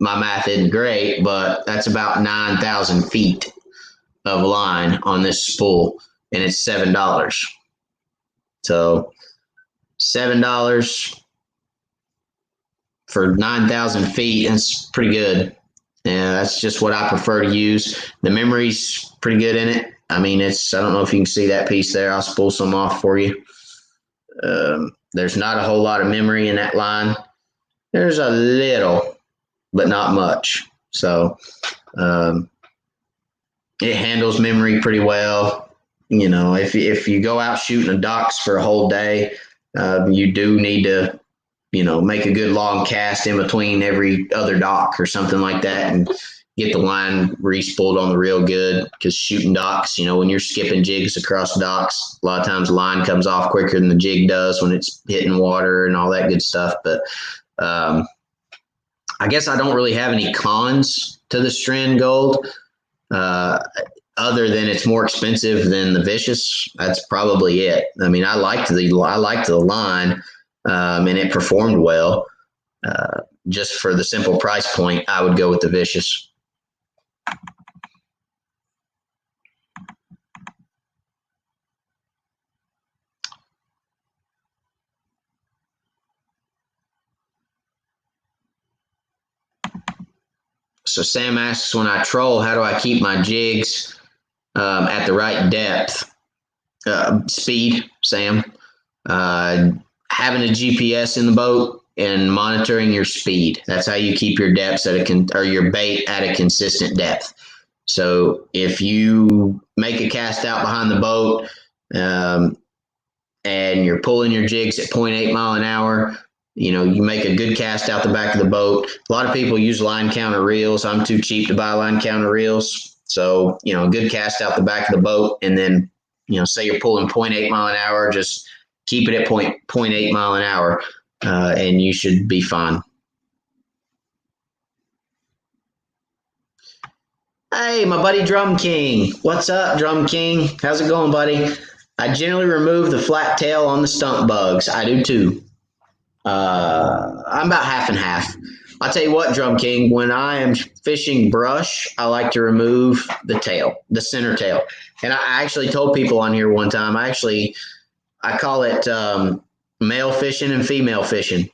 my math isn't great, but that's about 9,000 feet of line on this spool, and it's $7. So $7 for 9,000 feet, that's pretty good. And that's just what I prefer to use. The memory's pretty good in it. I mean, I don't know if you can see that piece there. I'll spool some off for you. There's not a whole lot of memory in that line. There's a little, but not much. So it handles memory pretty well. If you go out shooting a docks for a whole day, you do need to, make a good long cast in between every other dock or something like that, and get the line re-spooled on the reel good. Because shooting docks, when you're skipping jigs across docks, a lot of times the line comes off quicker than the jig does when it's hitting water and all that good stuff. But I guess I don't really have any cons to the Stren Gold, other than it's more expensive than the Vicious. That's probably it. I mean, I liked the line, and it performed well. Just for the simple price point, I would go with the Vicious. So Sam asks, when I troll, how do I keep my jigs at the right depth? Speed, Sam. Having a GPS in the boat and monitoring your speed. That's how you keep your depths or your bait at a consistent depth. So if you make a cast out behind the boat, and you're pulling your jigs at 0.8 mile an hour, you make a good cast out the back of the boat. A lot of people use line counter reels. I'm too cheap to buy line counter reels. So, a good cast out the back of the boat. And then, say you're pulling 0.8 mile an hour, just keep it at 0.8 mile an hour, and you should be fine. Hey, my buddy Drum King. What's up, Drum King? How's it going, buddy? I generally remove the flat tail on the stump bugs. I do too. I'm about half and half. I'll tell you what, Drum King, when I am fishing brush, I like to remove the tail, the center tail. And I actually told people on here one time, I call it male fishing and female fishing.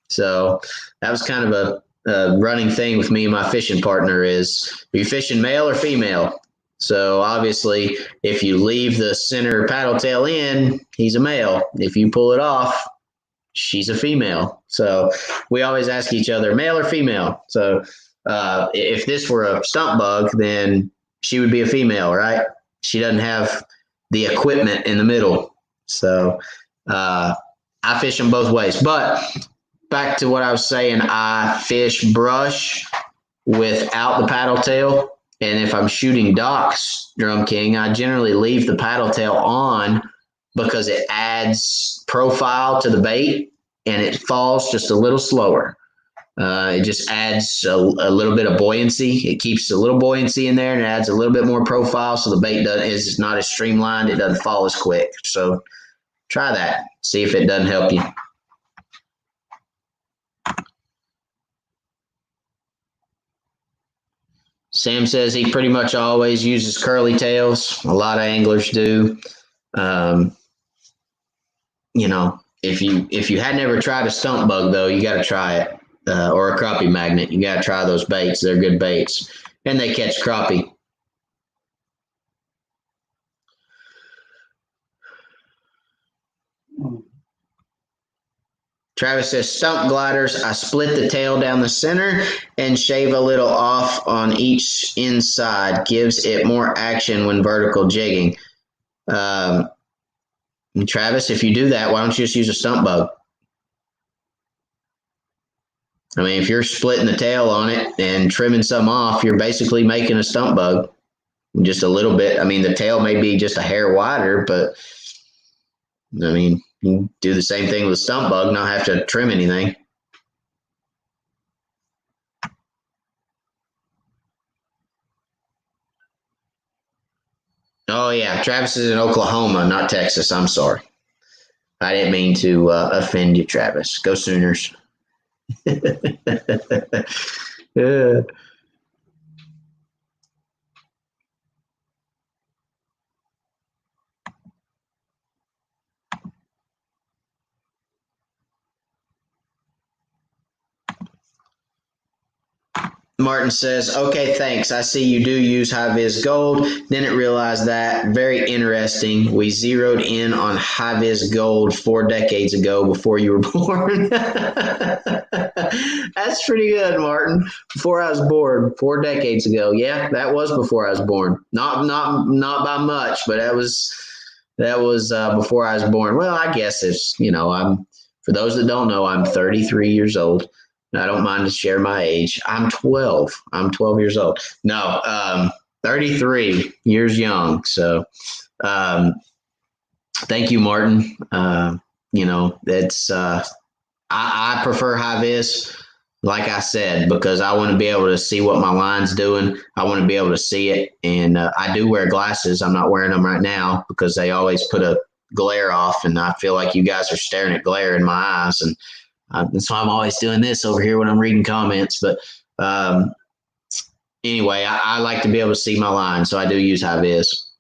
So that was kind of a running thing with me and my fishing partner is, are you fishing male or female? So obviously, if you leave the center paddle tail in, he's a male. If you pull it off, she's a female. So we always ask each other, male or female. So if this were a stump bug, then she would be a female, right? She doesn't have the equipment in the middle. So I fish them both ways. But back to what I was saying, I fish brush without the paddle tail. And if I'm shooting docks, Drum King, I generally leave the paddle tail on because it adds profile to the bait and it falls just a little slower. It just adds a little bit of buoyancy. It keeps a little buoyancy in there and it adds a little bit more profile so the bait is not as streamlined. It doesn't fall as quick. So try that. See if it doesn't help you. Sam says he pretty much always uses curly tails. A lot of anglers do. If you had never tried a stump bug though, you got to try it, or a crappie magnet. You got to try those baits. They're good baits, and they catch crappie. Travis says, stump gliders, I split the tail down the center and shave a little off on each inside. Gives it more action when vertical jigging. Travis, if you do that, why don't you just use a stump bug? I mean, if you're splitting the tail on it and trimming some off, you're basically making a stump bug. Just a little bit. I mean, the tail may be just a hair wider, but I mean, you can do the same thing with a stump bug, not have to trim anything. Oh, yeah. Travis is in Oklahoma, not Texas. I'm sorry. I didn't mean to offend you, Travis. Go Sooners. Yeah. Martin says, okay, thanks. I see you do use high-vis gold. Didn't realize that. Very interesting. We zeroed in on high-vis gold 4 decades ago before you were born. That's pretty good, Martin. Before I was born, 4 decades ago. Yeah, that was before I was born. Not by much, but that was before I was born. Well, I guess it's, for those that don't know, I'm 33 years old. I don't mind to share my age. I'm 12. I'm 12 years old. No, 33 years young. So thank you, Martin. That's I prefer high vis, like I said, because I want to be able to see what my line's doing. I want to be able to see it. And I do wear glasses. I'm not wearing them right now because they always put a glare off. And I feel like you guys are staring at glare in my eyes. And so I'm always doing this over here when I'm reading comments. But anyway, I like to be able to see my line, so I do use high vis.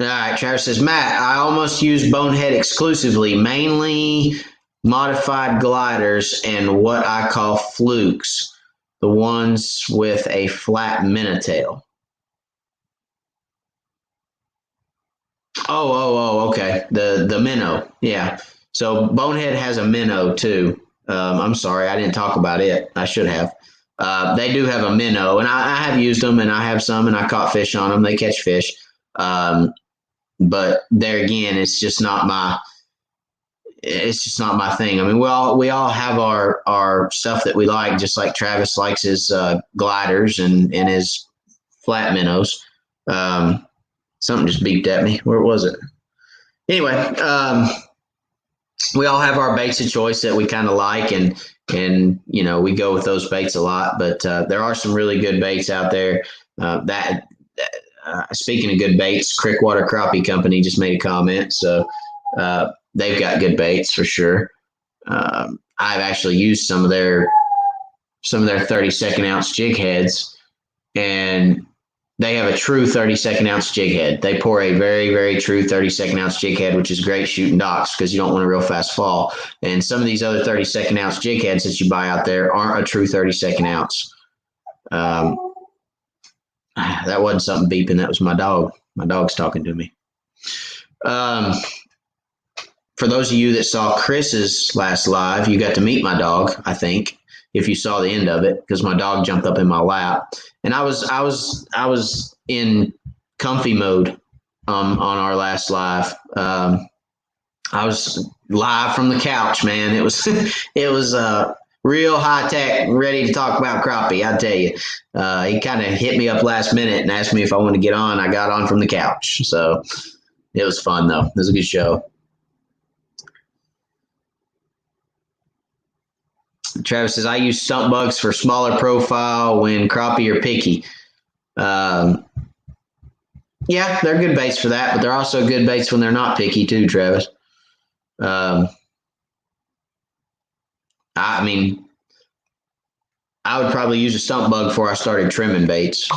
All right, Travis says, Matt, I almost use Bonehead exclusively, mainly modified gliders and what I call flukes, the ones with a flat minnow. Oh, okay. The minnow. Yeah. So Bonehead has a minnow too. I'm sorry, I didn't talk about it. I should have. They do have a minnow, and I have used them, and I have some, and I caught fish on them. They catch fish. But there again, it's just not my thing. I mean, we all have our stuff that we like, just like Travis likes his gliders and his flat minnows. Something just beeped at me. Where was it? Anyway, we all have our baits of choice that we kind of like, and we go with those baits a lot. But there are some really good baits out there. Speaking of good baits, Crickwater Crappie Company just made a comment, so they've got good baits for sure. I've actually used some of their 32nd ounce jig heads, and they have a true 32nd ounce jig head. They pour a very, very true 32nd ounce jig head, which is great shooting docks because you don't want a real fast fall. And some of these other 32nd ounce jig heads that you buy out there aren't a true 32nd ounce. That wasn't something beeping. That was my dog. My dog's talking to me. For those of you that saw Chris's last live, you got to meet my dog, I think, if you saw the end of it, because my dog jumped up in my lap. And I was in comfy mode on our last live. I was live from the couch, man. It was real high tech, ready to talk about crappie. I tell you, he kind of hit me up last minute and asked me if I wanted to get on. I got on from the couch, so it was fun though. It was a good show. Travis says, I use stump bugs for smaller profile when crappie are picky. Yeah, they're good baits for that, but they're also good baits when they're not picky too, Travis. I mean, I would probably use a stump bug before I started trimming baits.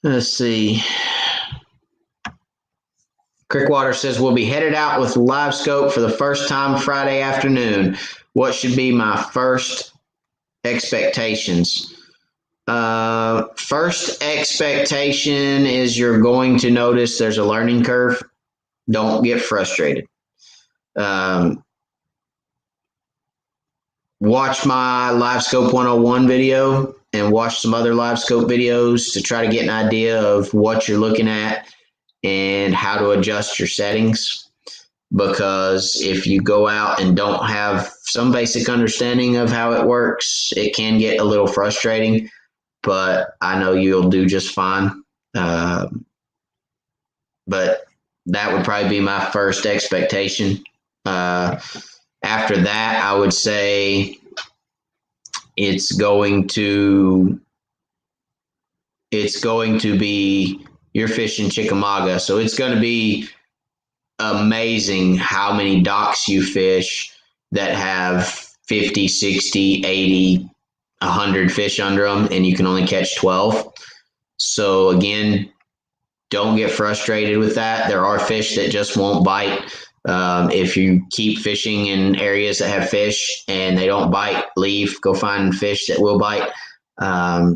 Let's see. Crickwater says, we'll be headed out with live scope for the first time Friday afternoon. What should be my first expectations? First expectation is you're going to notice there's a learning curve. Don't get frustrated. Watch my Live Scope 101 video and watch some other Live Scope videos to try to get an idea of what you're looking at and how to adjust your settings. Because if you go out and don't have some basic understanding of how it works, it can get a little frustrating, but I know you'll do just fine. But that would probably be my first expectation. After that, I would say it's going to be you're fishing Chickamauga, so it's going to be amazing how many docks you fish that have 50, 60, 80, 100 fish under them, and you can only catch 12. So again, don't get frustrated with that. There are fish that just won't bite. If you keep fishing in areas that have fish and they don't bite, leave, go find fish that will bite.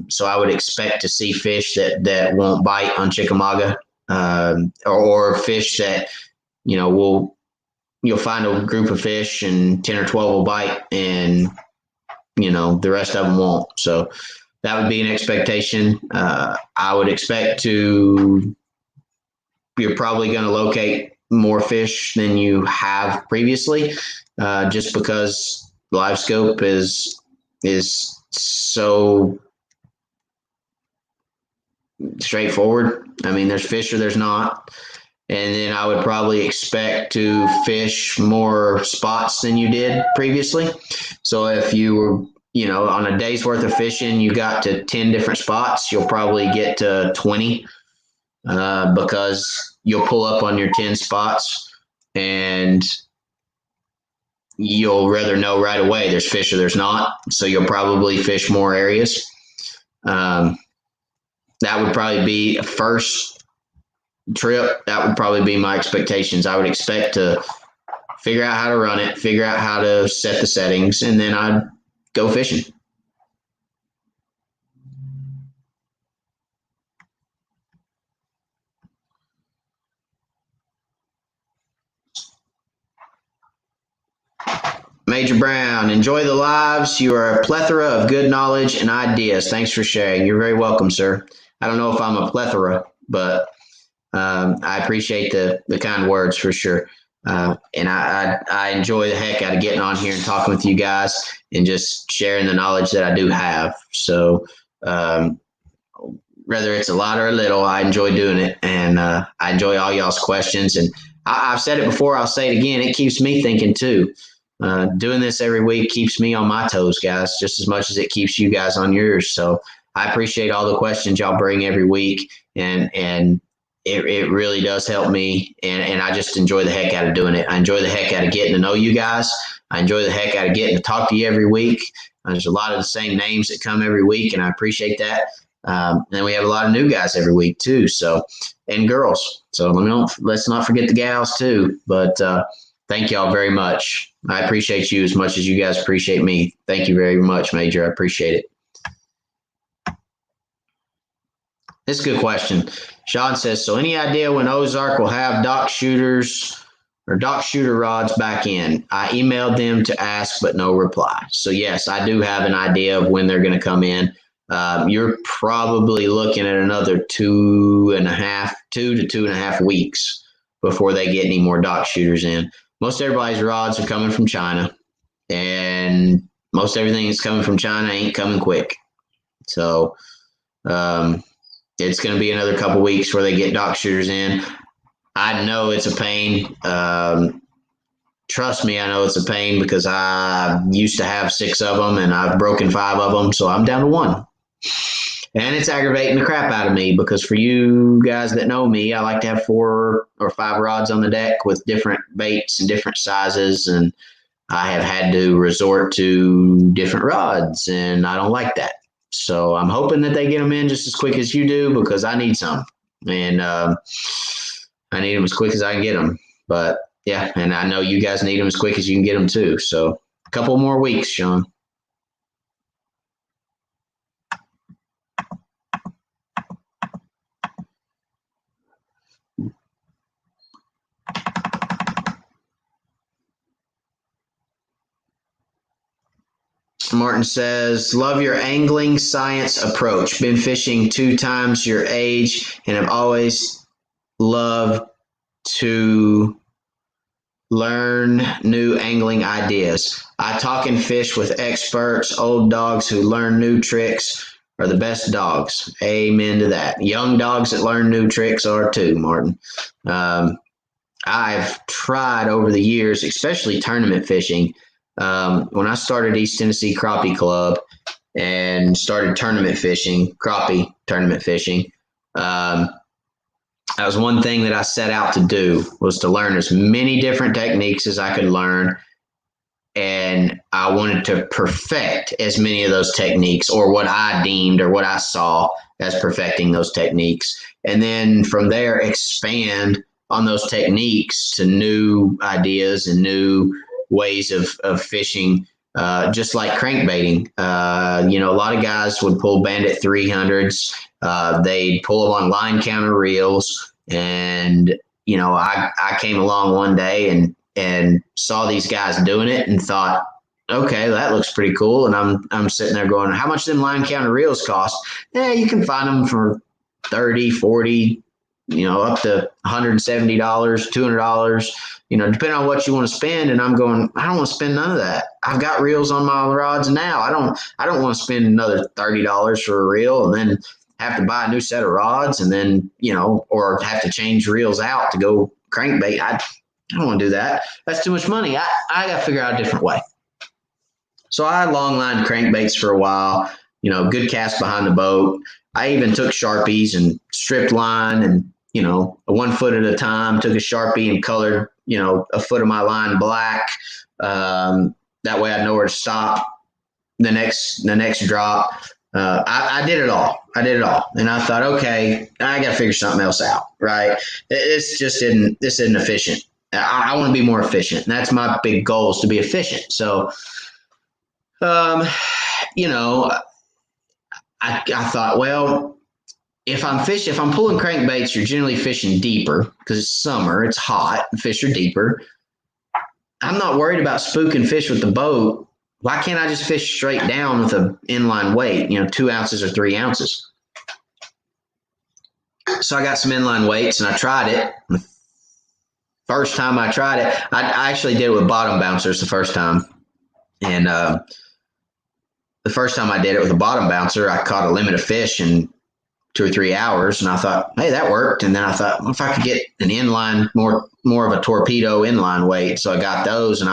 So I would expect to see fish that won't bite on Chickamauga, or fish that, you'll find a group of fish and 10 or 12 will bite, and, the rest of them won't. So that would be an expectation. I would expect you're probably going to locate more fish than you have previously, just because live scope is so straightforward. I mean, there's fish or there's not. And then I would probably expect to fish more spots than you did previously. So if you were, on a day's worth of fishing, you got to 10 different spots, you'll probably get to 20, because you'll pull up on your 10 spots and you'll rather know right away there's fish or there's not. So you'll probably fish more areas. That would probably be a first trip. That would probably be my expectations. I would expect to figure out how to run it, figure out how to set the settings, and then I'd go fishing. Major Brown, enjoy the lives. You are a plethora of good knowledge and ideas. Thanks for sharing. You're very welcome, sir. I don't know if I'm a plethora, but I appreciate the kind words for sure. And I enjoy the heck out of getting on here and talking with you guys and just sharing the knowledge that I do have. So whether it's a lot or a little, I enjoy doing it. And I enjoy all y'all's questions. And I've said it before, I'll say it again. It keeps me thinking too. Doing this every week keeps me on my toes, guys, just as much as it keeps you guys on yours. So I appreciate all the questions y'all bring every week. And it really does help me. And I just enjoy the heck out of doing it. I enjoy the heck out of getting to know you guys. I enjoy the heck out of getting to talk to you every week. There's a lot of the same names that come every week, and I appreciate that. And we have a lot of new guys every week too. So, and girls. So let's not forget the gals too. But thank y'all very much. I appreciate you as much as you guys appreciate me. Thank you very much, Major. I appreciate it. This is a good question. Sean says, so any idea when Ozark will have dock shooters or dock shooter rods back in? I emailed them to ask, but no reply. So yes, I do have an idea of when they're going to come in. You're probably looking at another 2 to 2.5 weeks before they get any more dock shooters in. Most everybody's rods are coming from China, and most everything that's coming from China ain't coming quick. So it's going to be another couple weeks where they get dock shooters in. I know it's a pain. Trust me, I know it's a pain because I used to have 6 of them and I've broken 5 of them. So I'm down to 1. And it's aggravating the crap out of me because for you guys that know me, I like to have 4 or 5 rods on the deck with different baits and different sizes. And I have had to resort to different rods, and I don't like that. So I'm hoping that they get them in just as quick as you do because I need some. And I need them as quick as I can get them. But yeah, and I know you guys need them as quick as you can get them too. So a couple more weeks, Sean. Martin says, love your angling science approach. Been fishing 2 times your age and have always loved to learn new angling ideas. I talk and fish with experts. Old dogs who learn new tricks are the best dogs. Amen to that. Young dogs that learn new tricks are too, Martin. I've tried over the years, especially tournament fishing. When I started East Tennessee Crappie Club and started tournament fishing, crappie tournament fishing, that was one thing that I set out to do, was to learn as many different techniques as I could learn. And I wanted to perfect as many of those techniques, or what I deemed or what I saw as perfecting those techniques. And then from there, expand on those techniques to new ideas and new ways of fishing, just like crankbaiting. A lot of guys would pull Bandit 300s. They'd pull them on line counter reels. And, I came along one day and saw these guys doing it and thought, okay, that looks pretty cool. And I'm sitting there going, how much do them line counter reels cost? Yeah, you can find them for $30, $40, up to $170, $200, depending on what you want to spend. And I'm going, I don't want to spend none of that. I've got reels on my rods now. I don't want to spend another $30 for a reel and then have to buy a new set of rods and then, or have to change reels out to go crankbait. I don't want to do that. That's too much money. I got to figure out a different way. So I long lined crankbaits for a while, good cast behind the boat. I even took Sharpies and stripped line and, a 1 foot at a time, took a Sharpie and colored, a foot of my line black. That way I know where to stop the next drop. I did it all. And I thought, okay, I got to figure something else out, right? This isn't efficient. I want to be more efficient. And that's my big goal, is to be efficient. So, I thought, well, if I'm pulling crankbaits, you're generally fishing deeper because it's summer, it's hot, fish are deeper. I'm not worried about spooking fish with the boat. Why can't I just fish straight down with an inline weight, 2 ounces or 3 ounces? So I got some inline weights and I tried it. First time I tried it, I actually did it with bottom bouncers the first time. And the first time I did it with a bottom bouncer, I caught a limit of fish in 2 or 3 hours. And I thought, hey, that worked. And then I thought, well, if I could get an inline, more of a torpedo inline weight. So I got those and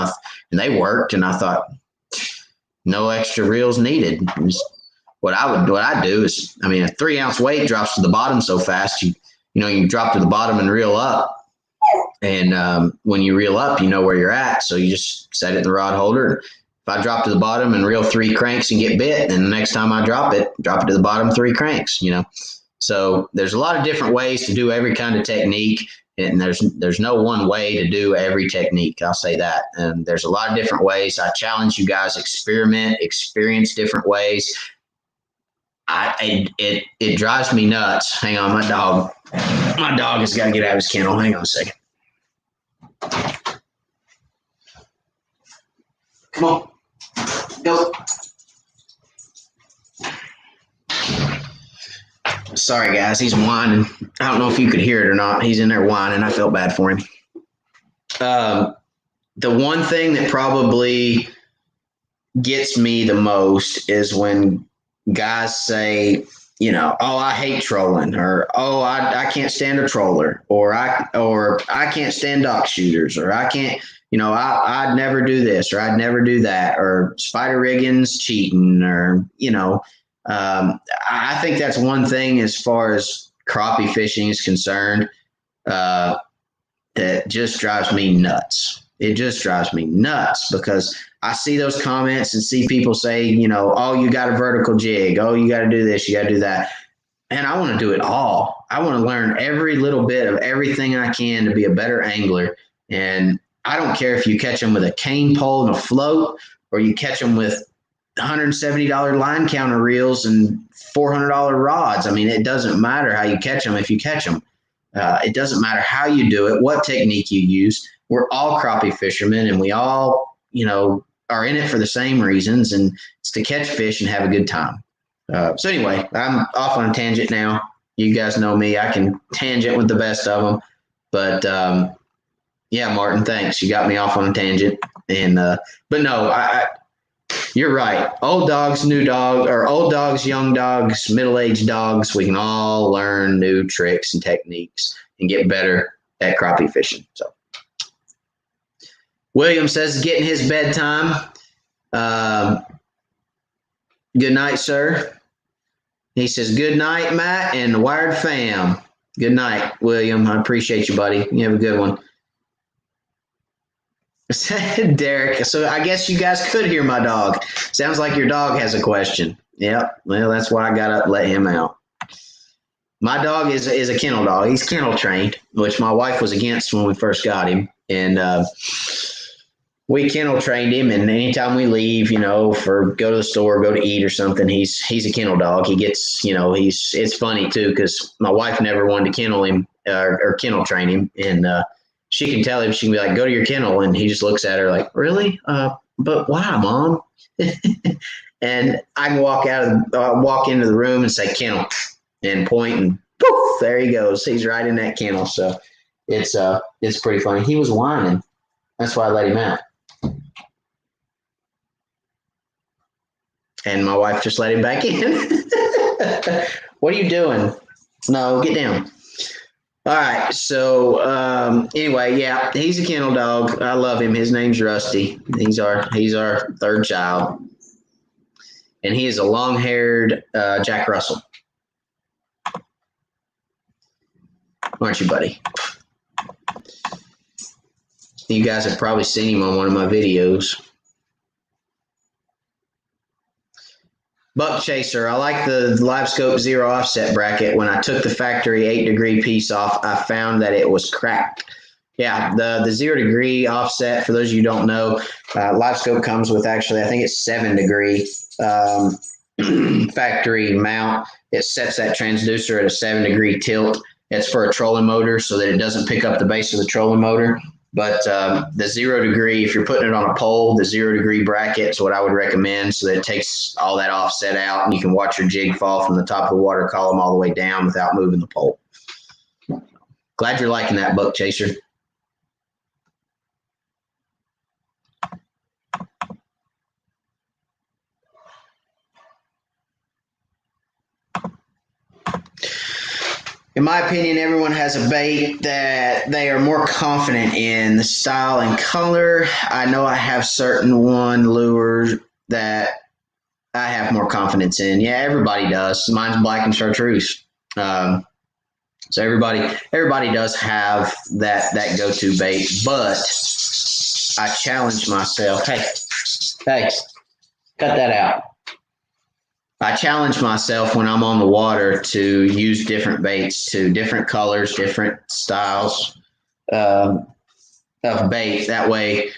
they worked. And I thought, no extra reels needed. What I do is, a 3 ounce weight drops to the bottom so fast, you drop to the bottom and reel up. And when you reel up, you know where you're at. So you just set it in the rod holder. If I drop to the bottom and reel 3 cranks and get bit, then the next time I drop it to the bottom 3 cranks, So there's a lot of different ways to do every kind of technique. And there's no one way to do every technique. I'll say that. And there's a lot of different ways. I challenge you guys, experience different ways. It drives me nuts. Hang on, my dog has got to get out of his kennel. Hang on a second. Come on, go. Sorry, guys, he's whining. I don't know if you could hear it or not. He's in there whining. I felt bad for him. The one thing that probably gets me the most is when guys say, oh, I hate trolling, or oh, I can't stand a troller, or I can't stand dock shooters, or I can't, I'd never do this, or I'd never do that, or spider rigging's cheating, or I think that's one thing as far as crappie fishing is concerned that just drives me nuts. It just drives me nuts because I see those comments and see people say, oh, you got a vertical jig. Oh, you got to do this. You got to do that. And I want to do it all. I want to learn every little bit of everything I can to be a better angler. And I don't care if you catch them with a cane pole and a float, or you catch them with $170 line counter reels and $400 rods. It doesn't matter how you catch them if you catch them. It doesn't matter how you do it, what technique you use. We're all crappie fishermen, and we all, are in it for the same reasons, and it's to catch fish and have a good time. So anyway, I'm off on a tangent now. You guys know me. I can tangent with the best of them. But, yeah, Martin, thanks. You got me off on a tangent. And but no, you're right. Old dogs, new dogs, or old dogs, young dogs, middle-aged dogs. We can all learn new tricks and techniques and get better at crappie fishing. So William says it's getting his bedtime. Good night, sir. He says, good night, Matt and the Wired fam. Good night, William. I appreciate you, buddy. You have a good one. Derek, so I guess you guys could hear my dog. Sounds like your dog has a question. Yep. Well, that's why I got to let him out. My dog is a kennel dog. He's kennel trained, which my wife was against when we first got him. And we kennel trained him, and anytime we leave, for go to the store, go to eat or something, he's a kennel dog. He gets, it's funny too, because my wife never wanted to kennel him or kennel train him. And she can tell him, she can be like, go to your kennel. And he just looks at her like, really? But why, Mom? And I can walk into the room and say kennel and point, and poof, there he goes. He's right in that kennel. So it's pretty funny. He was whining. That's why I let him out. And my wife just let him back in. What are you doing? No, get down. All right. So anyway, yeah, he's a kennel dog. I love him. His name's Rusty. He's our third child. And he is a long-haired Jack Russell. Aren't you, buddy? You guys have probably seen him on one of my videos. Buck Chaser. I like the Live Scope zero offset bracket. When I took the factory 8-degree piece off, I found that it was cracked. Yeah, the 0 degree offset, for those of you who don't know, Live Scope comes with actually, I think it's 7-degree factory mount. It sets that transducer at a 7-degree tilt. It's for a trolling motor so that it doesn't pick up the base of the trolling motor. But the 0 degree, if you're putting it on a pole, the 0 degree bracket is what I would recommend, so that it takes all that offset out and you can watch your jig fall from the top of the water column all the way down without moving the pole. Glad you're liking that, Buck Chaser. In my opinion, everyone has a bait that they are more confident in, the style and color. I know I have certain lures that I have more confidence in. Yeah, everybody does. Mine's black and chartreuse. So everybody does have that go-to bait, but I challenge myself. Hey, cut that out. I challenge myself when I'm on the water to use different baits, to different colors, different styles of bait. That way,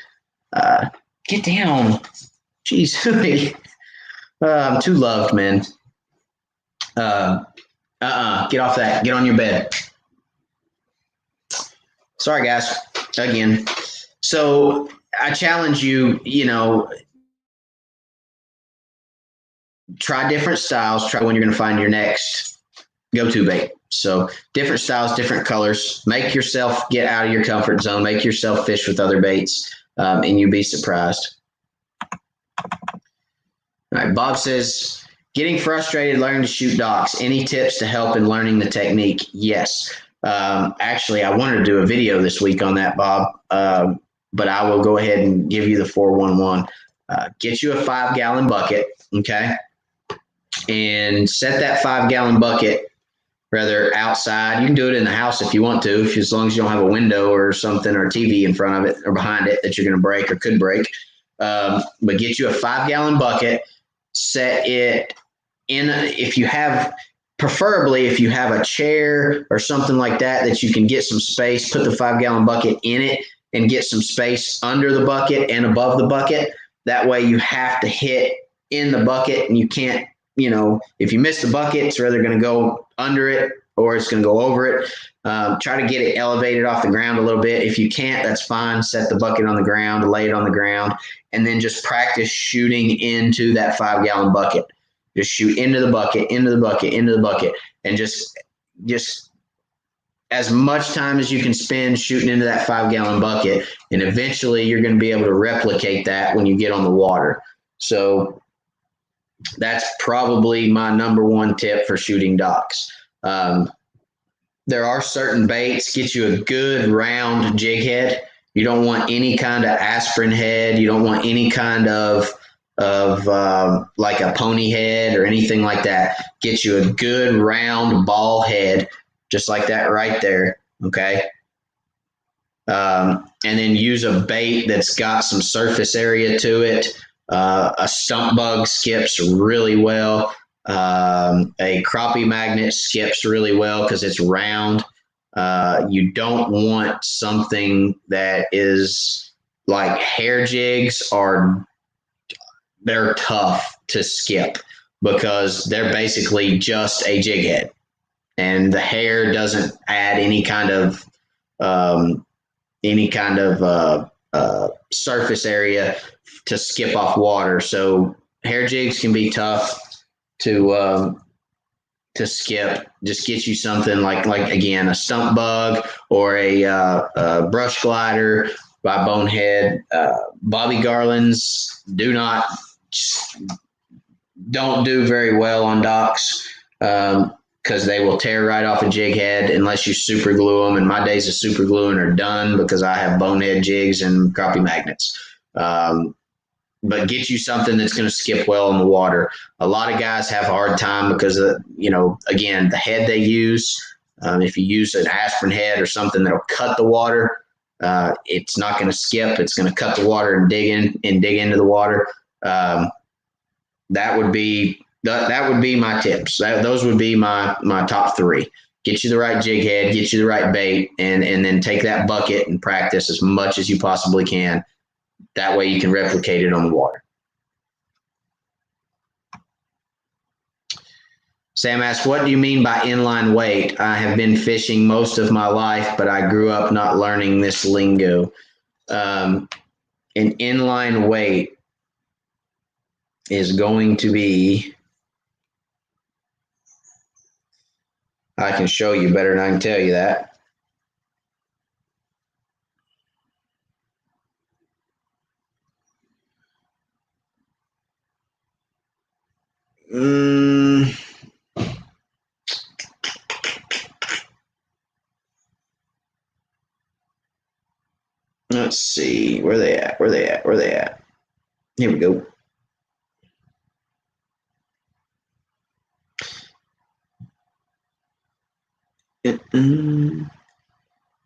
get down. Jeez, I'm too loved, man. Get off that. Get on your bed. Sorry, guys. Again. So I challenge you, try different styles. Try when you're going to find your next go-to bait. So different styles, different colors. Make yourself get out of your comfort zone. Make yourself fish with other baits, and you'll be surprised. All right. Bob says, getting frustrated learning to shoot docks. Any tips to help in learning the technique? Yes. Actually, I wanted to do a video this week on that, Bob, but I will go ahead and give you the 411. Get you a 5-gallon bucket, okay? And set that 5-gallon bucket rather outside. You can do it in the house if you want to, as long as you don't have a window or something or a TV in front of it or behind it that you're going to break or could break. But get you a 5-gallon bucket, set it in, preferably if you have a chair or something like that you can get some space, put the 5-gallon bucket in it and get some space under the bucket and above the bucket. That way you have to hit in the bucket and you can't, if you miss the bucket, it's either going to go under it or it's going to go over it. Try to get it elevated off the ground a little bit. If you can't, that's fine. Set the bucket on the ground, lay it on the ground, and then just practice shooting into that 5-gallon bucket. Just shoot into the bucket, into the bucket, into the bucket, and just as much time as you can spend shooting into that 5-gallon bucket, and eventually you're going to be able to replicate that when you get on the water. So that's probably my number one tip for shooting docks. There are certain baits. Get you a good round jig head. You don't want any kind of aspirin head. You don't want any kind of like a pony head or anything like that. Get you a good round ball head, just like that right there. Okay. And then use a bait that's got some surface area to it. A stump bug skips really well. A crappie magnet skips really well because it's round. You don't want something that is like hair jigs they're tough to skip because they're basically just a jig head, and the hair doesn't add any kind of surface area to skip off water. So hair jigs can be tough to skip. Just get you something like again, a stump bug or a brush glider by Bonehead. Bobby Garlands don't do very well on docks because they will tear right off a jig head unless you super glue them. And my days of super gluing are done because I have Bonehead jigs and crappie magnets. But get you something that's going to skip well in the water. A lot of guys have a hard time because again, the head they use. If you use an aspirin head or something that'll cut the water, it's not going to skip. It's going to cut the water and dig into the water. That would be my tips. Those would be my top 3. Get you the right jig head, get you the right bait, and then take that bucket and practice as much as you possibly can. That way you can replicate it on the water. Sam asks, what do you mean by inline weight? I have been fishing most of my life, but I grew up not learning this lingo. An inline weight is going to be, I can show you better than I can tell you that. Let's see. Where they at? Where they at? Where they at? Here we go.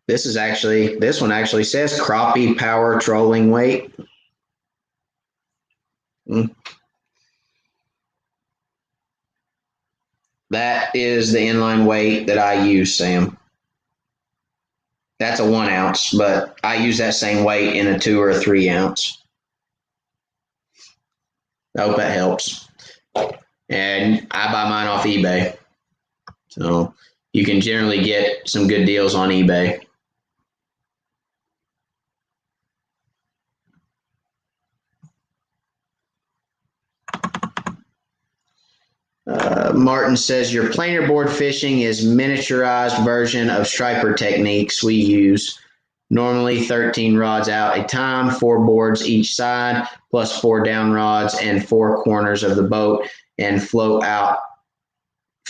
This one actually says crappie power trolling weight. That is the inline weight that I use, Sam. That's a 1 ounce, but I use that same weight in a 2 or a 3 ounce. I hope that helps. And I buy mine off eBay. So you can generally get some good deals on eBay. Martin says your planer board fishing is miniaturized version of striper techniques we use. Normally 13 rods out a time, 4 boards each side, plus 4 down rods and 4 corners of the boat, and float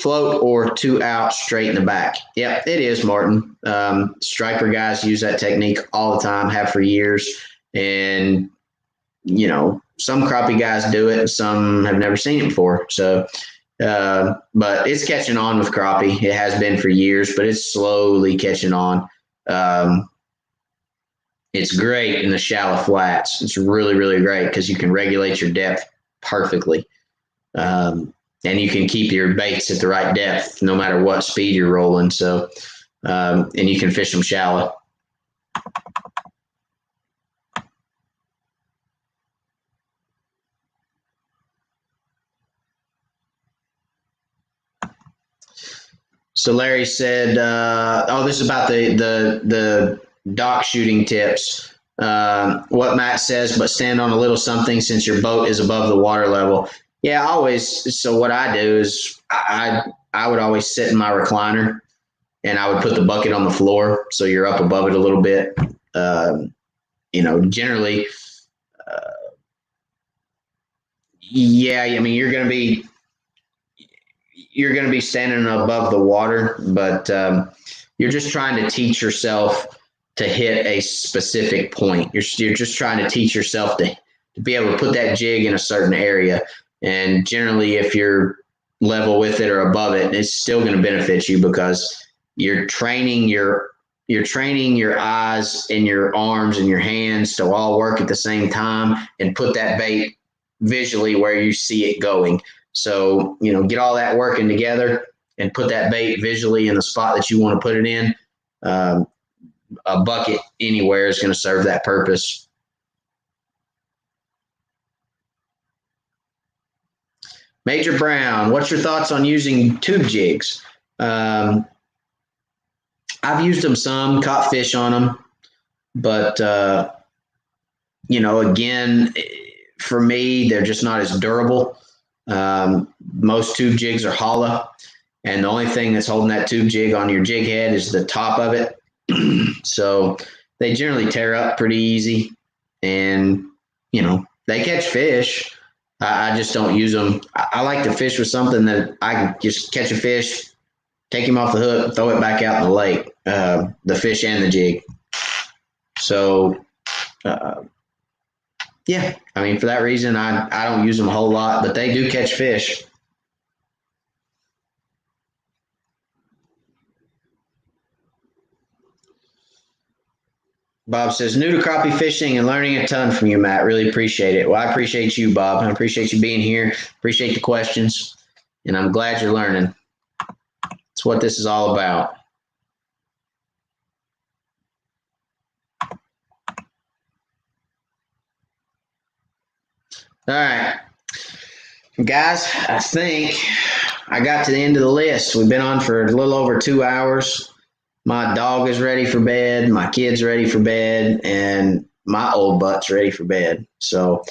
or 2 out straight in the back. Yep, it is, Martin. Striper guys use that technique all the time, have for years. And, you know, some crappie guys do it, some have never seen it before. So, but it's catching on with crappie. It has been for years, but it's slowly catching on. It's great in the shallow flats. It's really, really great because you can regulate your depth perfectly. And you can keep your baits at the right depth no matter what speed you're rolling. So, and you can fish them shallow. So Larry said, this is about the dock shooting tips. What Matt says, but stand on a little something since your boat is above the water level. Yeah, always. So what I do is I would always sit in my recliner and I would put the bucket on the floor so you're up above it a little bit. Generally, yeah, I mean, you're going to be standing above the water, but you're just trying to teach yourself to hit a specific point. You're just trying to teach yourself to be able to put that jig in a certain area. And generally, if you're level with it or above it, it's still going to benefit you because you're training your eyes and your arms and your hands to all work at the same time and put that bait visually where you see it going. So, get all that working together and put that bait visually in the spot that you want to put it in. A bucket anywhere is going to serve that purpose. Major Brown, what's your thoughts on using tube jigs? I've used them some, caught fish on them, but, again, for me, they're just not as durable. Most tube jigs are hollow, and the only thing that's holding that tube jig on your jig head is the top of it. So they generally tear up pretty easy, and they catch fish. I just don't use them. I like to fish with something that I can just catch a fish, take him off the hook, throw it back out in the lake, the fish and the jig. So, yeah, I mean, for that reason, I don't use them a whole lot, but they do catch fish. Bob says, new to crappie fishing and learning a ton from you, Matt. Really appreciate it. Well, I appreciate you, Bob. I appreciate you being here. Appreciate the questions, and I'm glad you're learning. That's what this is all about. All right, guys, I think I got to the end of the list. We've been on for a little over 2 hours. My dog is ready for bed. My kid's ready for bed. And my old butt's ready for bed. So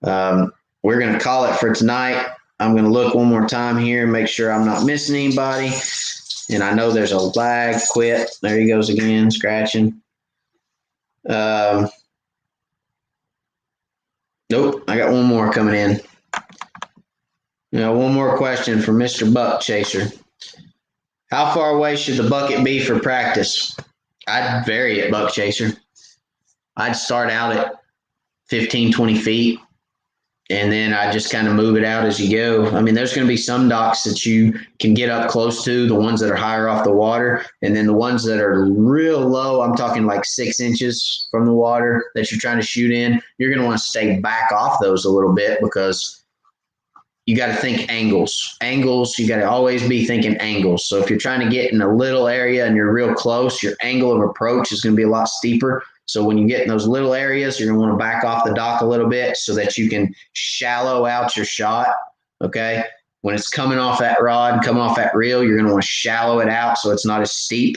we're going to call it for tonight. I'm going to look one more time here and make sure I'm not missing anybody. And I know there's a lag. Quit. There he goes again, scratching. Nope. I got one more coming in. One more question from Mr. Buck Chaser. How far away should the bucket be for practice? I'd vary it, Buck Chaser. I'd start out at 15, 20 feet, and then I just kind of move it out as you go. I mean, there's going to be some docks that you can get up close to, the ones that are higher off the water, and then the ones that are real low, I'm talking like 6 inches from the water that you're trying to shoot in, you're going to want to stay back off those a little bit because you got to think angles. You got to always be thinking angles. So if you're trying to get in a little area and you're real close, your angle of approach is going to be a lot steeper. So when you get in those little areas, you're going to want to back off the dock a little bit so that you can shallow out your shot, okay? When it's coming off that rod, coming off that reel, you're going to want to shallow it out so it's not as steep.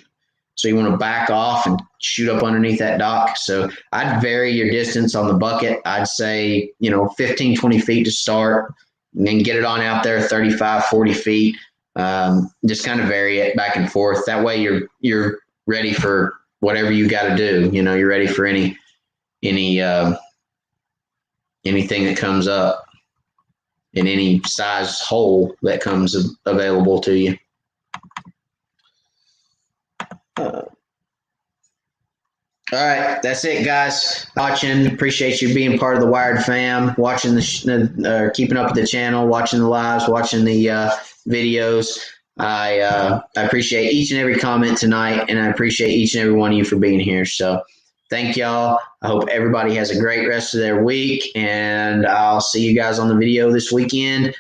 So you want to back off and shoot up underneath that dock. So I'd vary your distance on the bucket. I'd say, 15, 20 feet to start, and then get it on out there 35, 40 feet. Just kind of vary it back and forth. That way you're ready for whatever you got to do. You're ready for anything that comes up in any size hole that comes available to you. All right, that's it, guys. Watching, appreciate you being part of the Wired fam. Watching keeping up with the channel, watching the lives, watching the videos. I appreciate each and every comment tonight, and I appreciate each and every one of you for being here. So, thank y'all. I hope everybody has a great rest of their week, and I'll see you guys on the video this weekend.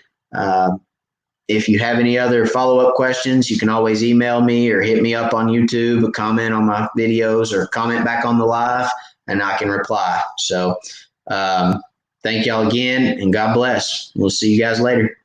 If you have any other follow-up questions, you can always email me or hit me up on YouTube, or comment on my videos, or comment back on the live, and I can reply. So thank y'all again, and God bless. We'll see you guys later.